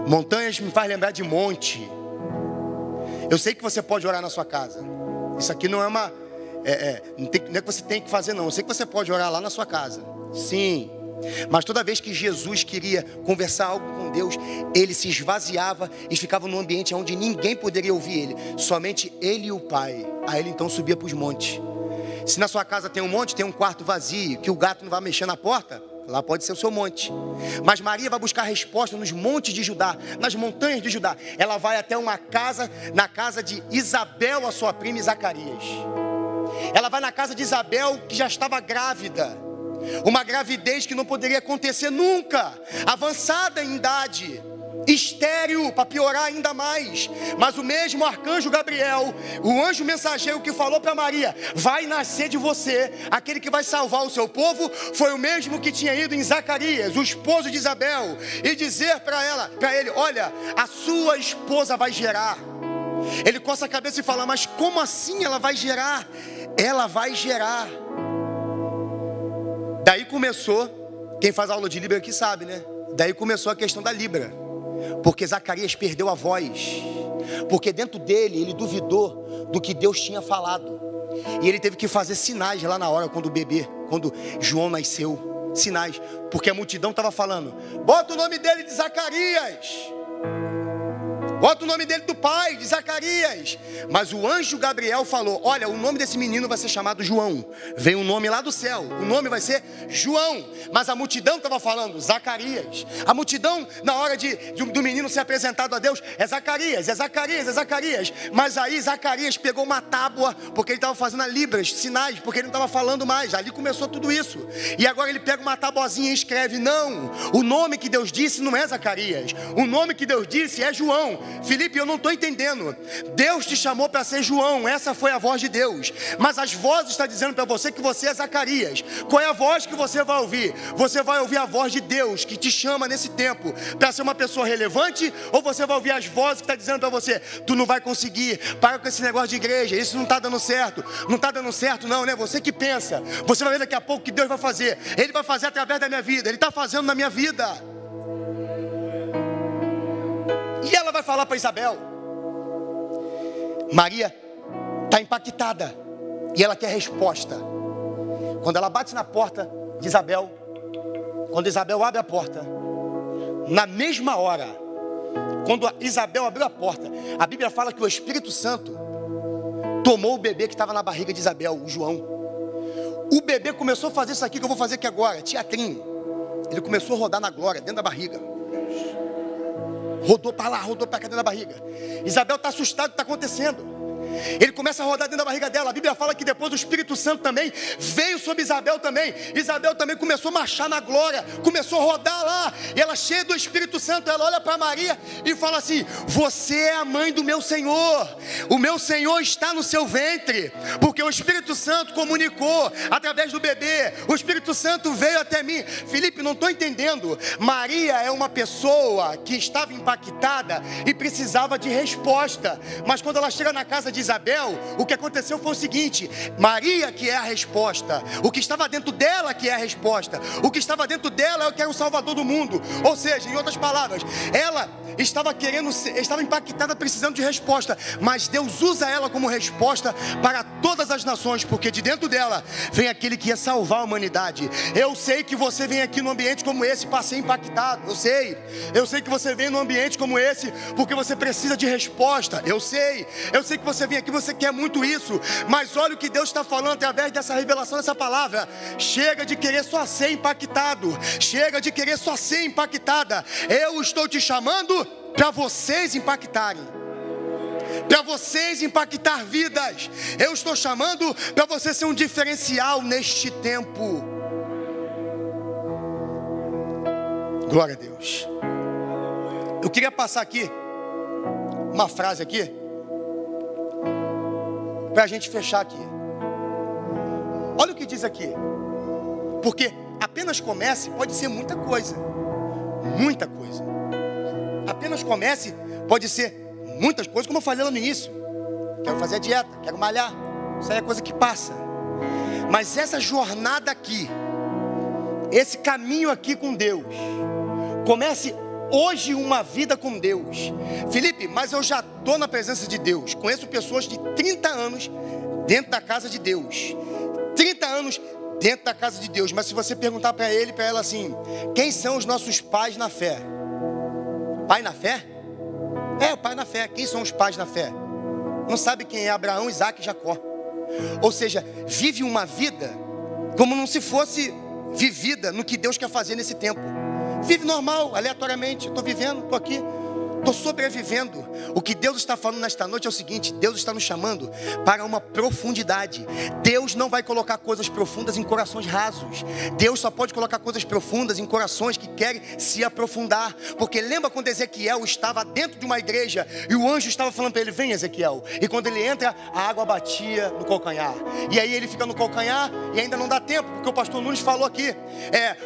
Montanhas me faz lembrar de monte. Eu sei que você pode orar na sua casa. Isso aqui não é uma... não é que você tem que fazer não. Eu sei que você pode orar lá na sua casa. Sim. Mas toda vez que Jesus queria conversar algo com Deus, ele se esvaziava e ficava num ambiente onde ninguém poderia ouvir ele. Somente ele e o Pai. Aí ele então subia para os montes. Se na sua casa tem um monte, tem um quarto vazio, que o gato não vai mexer na porta, lá pode ser o seu monte. Mas Maria vai buscar resposta nos montes de Judá, nas montanhas de Judá. Ela vai até uma casa, na casa de Isabel, a sua prima, e Zacarias. Ela vai na casa de Isabel, que já estava grávida. Uma gravidez que não poderia acontecer nunca. Avançada em idade. Estéril, para piorar ainda mais. Mas o mesmo arcanjo Gabriel, o anjo mensageiro que falou para Maria: vai nascer de você aquele que vai salvar o seu povo, foi o mesmo que tinha ido em Zacarias, o esposo de Isabel, e dizer para ele: olha, a sua esposa vai gerar. Ele coça a cabeça e fala: mas como assim ela vai gerar? Ela vai gerar. Daí começou, quem faz aula de Libra aqui sabe, né? Daí começou a questão da Libra. Porque Zacarias perdeu a voz. Porque dentro dele, ele duvidou do que Deus tinha falado. E ele teve que fazer sinais lá na hora, quando João nasceu. Sinais, porque a multidão estava falando: bota o nome dele de Zacarias. Bota o nome dele do pai, de Zacarias. Mas o anjo Gabriel falou: olha, o nome desse menino vai ser chamado João. Veio um nome lá do céu, o nome vai ser João. Mas a multidão estava falando Zacarias. A multidão, na hora do menino ser apresentado a Deus, é Zacarias, é Zacarias, é Zacarias. Mas aí Zacarias pegou uma tábua, porque ele estava fazendo a libras, sinais, porque ele não estava falando mais. Ali começou tudo isso. E agora ele pega uma tabuazinha e escreve: não, o nome que Deus disse não é Zacarias, o nome que Deus disse é João. Felipe, eu não estou entendendo. Deus te chamou para ser João, essa foi a voz de Deus. Mas as vozes estão dizendo para você que você é Zacarias. Qual é a voz que você vai ouvir? Você vai ouvir a voz de Deus que te chama nesse tempo para ser uma pessoa relevante? Ou você vai ouvir as vozes que estão dizendo para você: tu não vai conseguir, para com esse negócio de igreja, isso não está dando certo. Não está dando certo não, né? Você que pensa. Você vai ver daqui a pouco o que Deus vai fazer. Ele vai fazer através da minha vida, Ele está fazendo na minha vida. E ela vai falar para Isabel. Maria está impactada e ela quer resposta. Quando ela bate na porta de Isabel, quando Isabel abre a porta, na mesma hora, quando Isabel abriu a porta, a Bíblia fala que o Espírito Santo tomou o bebê que estava na barriga de Isabel, o João. O bebê começou a fazer isso aqui que eu vou fazer aqui agora, teatrinho. Ele começou a rodar na glória, dentro da barriga. Rodou para lá, rodou para cá dentro da barriga. Isabel está assustada, o que está acontecendo? Ele começa a rodar dentro da barriga dela. A Bíblia fala que depois o Espírito Santo também veio sobre Isabel também. Isabel também começou a marchar na glória, começou a rodar lá. E ela, cheia do Espírito Santo, ela olha para Maria e fala assim: você é a mãe do meu Senhor. O meu Senhor está no seu ventre. Porque o Espírito Santo comunicou através do bebê. O Espírito Santo veio até mim. Felipe, não estou entendendo. Maria é uma pessoa que estava impactada e precisava de resposta. Mas quando ela chega na casa de Isabel, o que aconteceu foi o seguinte: Maria que é a resposta, o que estava dentro dela que é a resposta, o que estava dentro dela é o que é o Salvador do mundo. Ou seja, em outras palavras, ela estava impactada, precisando de resposta, mas Deus usa ela como resposta para todas as nações, porque de dentro dela vem aquele que ia salvar a humanidade. Eu sei que você vem aqui num ambiente como esse para ser impactado, eu sei que você vem num ambiente como esse porque você precisa de resposta, eu sei que você vem aqui, você quer muito isso, mas olha o que Deus está falando através dessa revelação, dessa palavra. Chega de querer só ser impactado, chega de querer só ser impactada. Eu estou te chamando para vocês impactarem, para vocês impactar vidas. Eu estou chamando para você ser um diferencial neste tempo. Glória a Deus. Eu queria passar aqui uma frase aqui para a gente fechar aqui. Olha o que diz aqui. Porque apenas comece pode ser muita coisa. Muita coisa. Apenas comece pode ser muitas coisas, como eu falei lá no início. Quero fazer a dieta, quero malhar. Isso aí é coisa que passa. Mas essa jornada aqui, esse caminho aqui com Deus, comece hoje uma vida com Deus. Felipe, mas eu já estou na presença de Deus. Conheço pessoas de 30 anos dentro da casa de Deus. 30 anos dentro da casa de Deus. Mas se você perguntar para ele, para ela assim: quem são os nossos pais na fé? Pai na fé? É, o pai na fé. Quem são os pais na fé? Não sabe quem é Abraão, Isaac e Jacó. Ou seja, vive uma vida como não se fosse vivida no que Deus quer fazer nesse tempo. Vive normal, aleatoriamente. Estou vivendo, estou aqui, estou sobrevivendo. O que Deus está falando nesta noite é o seguinte: Deus está nos chamando para uma profundidade. Deus não vai colocar coisas profundas em corações rasos. Deus só pode colocar coisas profundas em corações que querem se aprofundar. Porque lembra quando Ezequiel estava dentro de uma igreja e o anjo estava falando para ele: vem, Ezequiel. E quando ele entra, a água batia no calcanhar. E aí ele fica no calcanhar e ainda não dá tempo, porque o pastor Nunes falou aqui,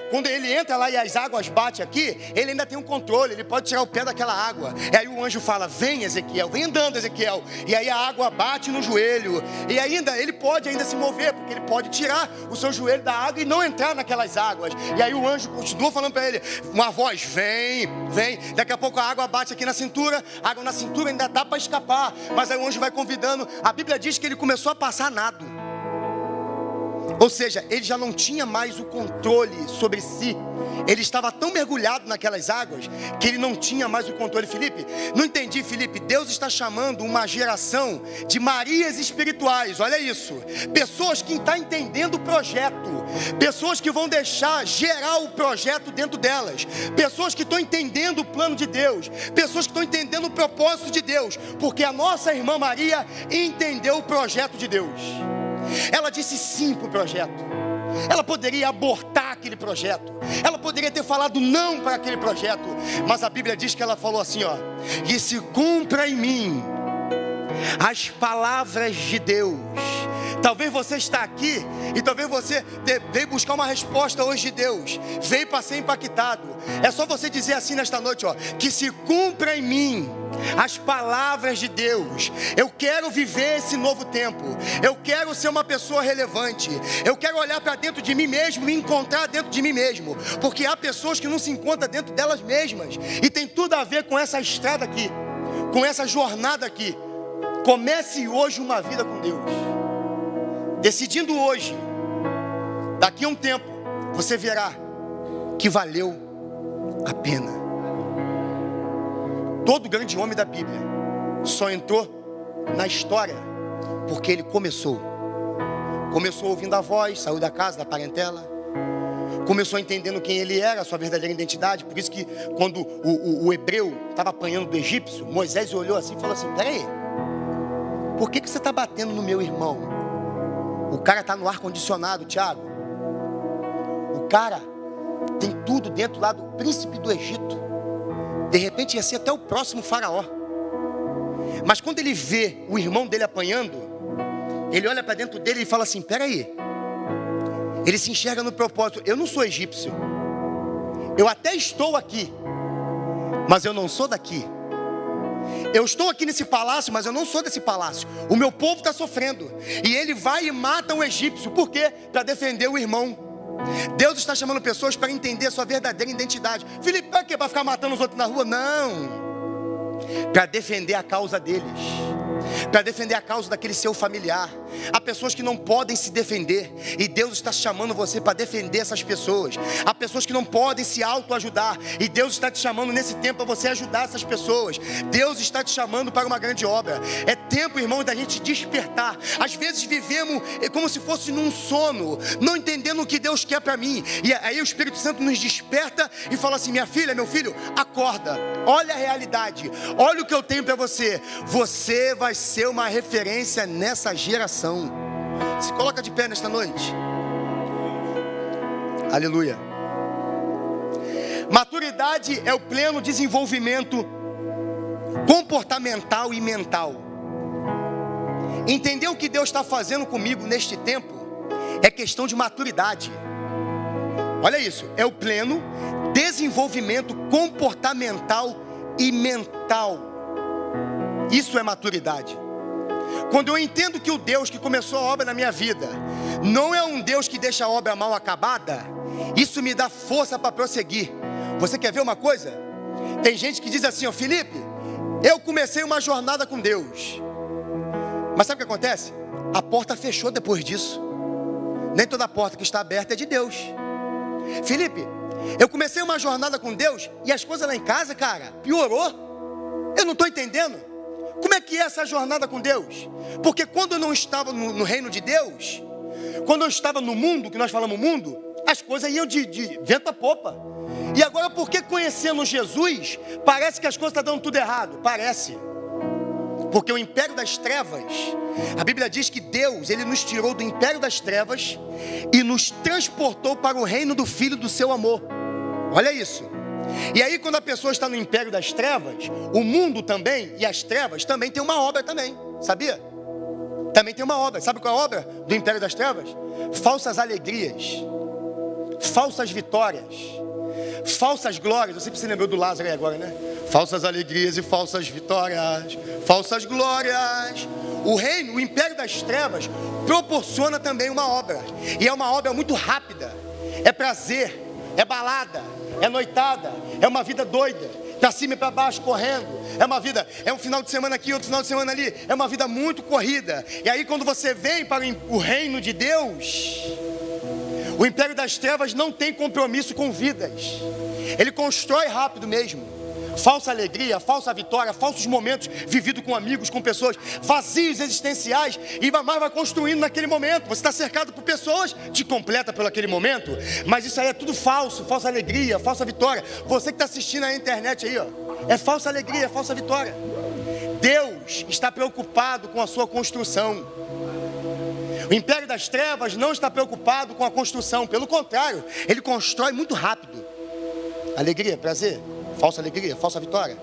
quando ele entra lá e as águas batem aqui, ele ainda tem um controle, ele pode tirar o pé daquela água. E aí o anjo fala: vem, Ezequiel, vem andando, Ezequiel. E aí a água bate no joelho. E ainda ele pode ainda se mover, porque ele pode tirar o seu joelho da água e não entrar naquelas águas. E aí o anjo continua falando para ele, uma voz: vem, vem. Daqui a pouco a água bate aqui na cintura. A água na cintura ainda dá para escapar, mas aí o anjo vai convidando. A Bíblia diz que ele começou a passar nado. Ou seja, ele já não tinha mais o controle sobre si. Ele estava tão mergulhado naquelas águas que ele não tinha mais o controle. Felipe, não entendi, Felipe. Deus está chamando uma geração de Marias espirituais. Olha isso. Pessoas que estão entendendo o projeto. Pessoas que vão deixar gerar o projeto dentro delas. Pessoas que estão entendendo o plano de Deus. Pessoas que estão entendendo o propósito de Deus. Porque a nossa irmã Maria entendeu o projeto de Deus. Ela disse sim para o projeto. Ela poderia abortar aquele projeto. Ela poderia ter falado não para aquele projeto. Mas a Bíblia diz que ela falou assim, ó: e se cumpra em mim as palavras de Deus. Talvez você está aqui e talvez você veio buscar uma resposta hoje de Deus, veio para ser impactado. É só você dizer assim nesta noite, ó: que se cumpra em mim as palavras de Deus. Eu quero viver esse novo tempo. Eu quero ser uma pessoa relevante. Eu quero olhar para dentro de mim mesmo e me encontrar dentro de mim mesmo. Porque há pessoas que não se encontram dentro delas mesmas. E tem tudo a ver com essa estrada aqui, com essa jornada aqui. Comece hoje uma vida com Deus. Decidindo hoje, daqui a um tempo, você verá que valeu a pena. Todo grande homem da Bíblia só entrou na história porque ele começou. Começou ouvindo a voz, saiu da casa, da parentela. Começou entendendo quem ele era, a sua verdadeira identidade. Por isso que quando o hebreu estava apanhando do egípcio, Moisés olhou assim e falou assim: peraí, por que você está batendo no meu irmão? O cara está no ar-condicionado, Tiago. O cara tem tudo dentro lá do príncipe do Egito. De repente ia ser até o próximo faraó. Mas quando ele vê o irmão dele apanhando, ele olha para dentro dele e fala assim: peraí. Ele se enxerga no propósito: eu não sou egípcio. Eu até estou aqui, mas eu não sou daqui. Eu estou aqui nesse palácio, mas eu não sou desse palácio. O meu povo está sofrendo. E ele vai e mata um egípcio. Por quê? Para defender o irmão. Deus está chamando pessoas para entender a sua verdadeira identidade. Felipe, para quê? Para ficar matando os outros na rua? Não. Para defender a causa deles. para defender a causa daquele seu familiar. Há pessoas que não podem se defender, e Deus está chamando você para defender essas pessoas. Há pessoas que não podem se autoajudar, e Deus está te chamando nesse tempo para você ajudar essas pessoas. Deus está te chamando para uma grande obra. É tempo, irmão, da gente despertar. Às vezes vivemos como se fosse num sono, não entendendo o que Deus quer para mim. E aí o Espírito Santo nos desperta e fala assim: minha filha, meu filho, acorda, olha a realidade, olha o que eu tenho para você. Você vai ser uma referência nessa geração. Se coloca de pé nesta noite. Aleluia. Maturidade é o pleno desenvolvimento comportamental e mental. Entender o que Deus está fazendo comigo neste tempo é questão de maturidade. Olha isso, é o pleno desenvolvimento comportamental e mental. Isso é maturidade. Quando eu entendo que o Deus que começou a obra na minha vida não é um Deus que deixa a obra mal acabada, isso me dá força para prosseguir. Você quer ver uma coisa? Tem gente que diz assim: ó, Felipe, eu comecei uma jornada com Deus, mas sabe o que acontece? A porta fechou depois disso. Nem toda porta que está aberta é de Deus. Felipe, eu comecei uma jornada com Deus e as coisas lá em casa, cara, piorou. Eu não estou entendendo. Como é que é essa jornada com Deus? Porque quando eu não estava no reino de Deus, quando eu estava no mundo, que nós falamos mundo, as coisas iam de vento a popa. E agora, porque conhecendo Jesus, parece que as coisas estão dando tudo errado? Parece. Porque o império das trevas, a Bíblia diz que Deus, Ele nos tirou do império das trevas e nos transportou para o reino do Filho do seu amor. Olha isso. E aí, quando a pessoa está no império das trevas, o mundo também e as trevas também tem uma obra também, sabia? Também tem uma obra. Sabe qual é a obra do império das trevas? Falsas alegrias, falsas vitórias, falsas glórias. Você se lembrou do Lázaro aí agora, né? Falsas alegrias e falsas vitórias, falsas glórias. O reino, o império das trevas proporciona também uma obra. E é uma obra muito rápida. É prazer, é balada, é noitada, é uma vida doida, para cima e para baixo correndo. É uma vida, é um final de semana aqui, outro final de semana ali. É uma vida muito corrida. E aí quando você vem para o reino de Deus, o império das trevas não tem compromisso com vidas. Ele constrói rápido mesmo. Falsa alegria, falsa vitória, falsos momentos vividos com amigos, com pessoas, vazios existenciais, e mais vai construindo naquele momento. Você está cercado por pessoas, te completa pelo aquele momento, mas isso aí é tudo falso, falsa alegria, falsa vitória. Você que está assistindo na internet aí, ó, é falsa alegria, é falsa vitória. Deus está preocupado com a sua construção. O império das trevas não está preocupado com a construção, pelo contrário, ele constrói muito rápido. Alegria, prazer, falsa alegria, falsa vitória.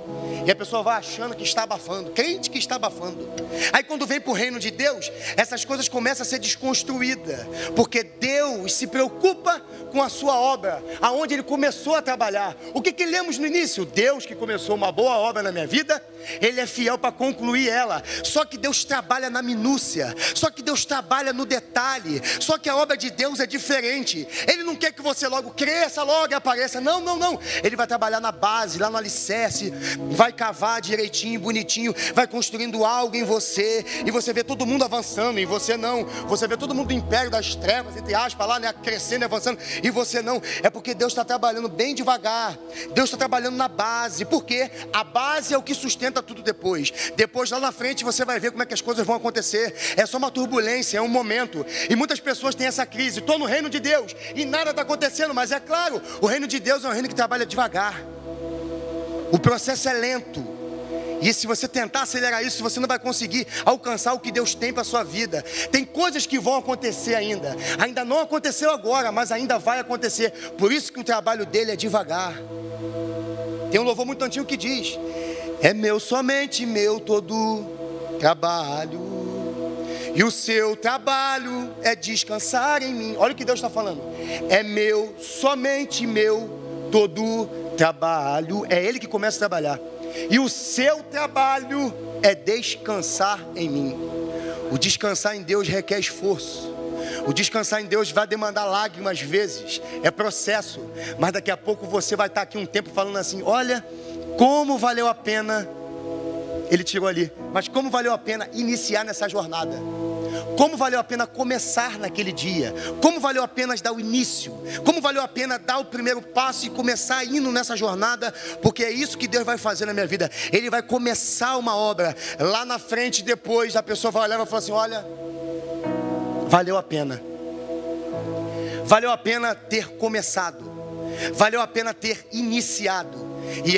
E a pessoa vai achando que está abafando, crente que está abafando. Aí quando vem para o reino de Deus, essas coisas começam a ser desconstruídas, porque Deus se preocupa com a sua obra, aonde Ele começou a trabalhar. O que lemos no início? Deus que começou uma boa obra na minha vida, Ele é fiel para concluir ela. Só que Deus trabalha na minúcia, só que Deus trabalha no detalhe, só que a obra de Deus é diferente. Ele não quer que você logo cresça, logo apareça, não. Ele vai trabalhar na base, lá no alicerce, vai cavar direitinho, bonitinho, vai construindo algo em você, e você vê todo mundo avançando, e você não. Você vê todo mundo do império das trevas, entre aspas, lá, né, crescendo e avançando, e você não. É porque Deus está trabalhando bem devagar. Deus está trabalhando na base. Por quê? A base é o que sustenta tudo depois. Depois, lá na frente, você vai ver como é que as coisas vão acontecer. É só uma turbulência, é um momento. E muitas pessoas têm essa crise. Estou no reino de Deus e nada está acontecendo. Mas é claro, o reino de Deus é um reino que trabalha devagar. O processo é lento. E se você tentar acelerar isso, você não vai conseguir alcançar o que Deus tem para a sua vida. Tem coisas que vão acontecer ainda. Ainda não aconteceu agora, mas ainda vai acontecer. Por isso que o trabalho dele é devagar. Tem um louvor muito antigo que diz: é meu, somente meu, todo trabalho, e o seu trabalho é descansar em mim. Olha o que Deus está falando. É meu, somente meu, todo trabalho. É Ele que começa a trabalhar. E o seu trabalho é descansar em mim. O descansar em Deus requer esforço. O descansar em Deus vai demandar lágrimas às vezes. É processo. Mas daqui a pouco você vai estar aqui um tempo falando assim: olha, como valeu a pena Ele tirou ali. Mas como valeu a pena iniciar nessa jornada? Como valeu a pena começar naquele dia? Como valeu a pena dar o início? Como valeu a pena dar o primeiro passo e começar indo nessa jornada? Porque é isso que Deus vai fazer na minha vida. Ele vai começar uma obra. Lá na frente, depois, a pessoa vai olhar e vai falar assim: olha, valeu a pena. Valeu a pena ter começado. Valeu a pena ter iniciado. E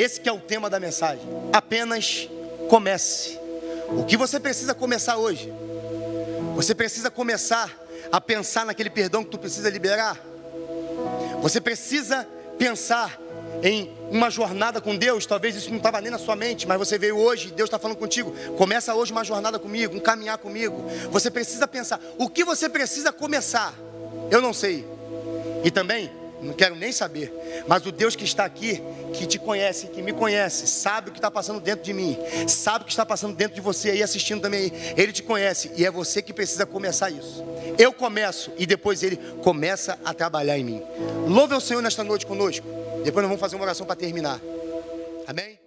esse que é o tema da mensagem. Apenas comece. O que você precisa começar hoje? Você precisa começar a pensar naquele perdão que tu precisa liberar. Você precisa pensar em uma jornada com Deus. Talvez isso não estava nem na sua mente, mas você veio hoje e Deus está falando contigo. Começa hoje uma jornada comigo, um caminhar comigo. Você precisa pensar. O que você precisa começar? Eu não sei. E também, não quero nem saber. Mas o Deus que está aqui, que te conhece, que me conhece, sabe o que está passando dentro de mim, sabe o que está passando dentro de você aí assistindo também. Ele te conhece e é você que precisa começar isso. Eu começo e depois Ele começa a trabalhar em mim. Louve ao Senhor nesta noite conosco. Depois nós vamos fazer uma oração para terminar. Amém?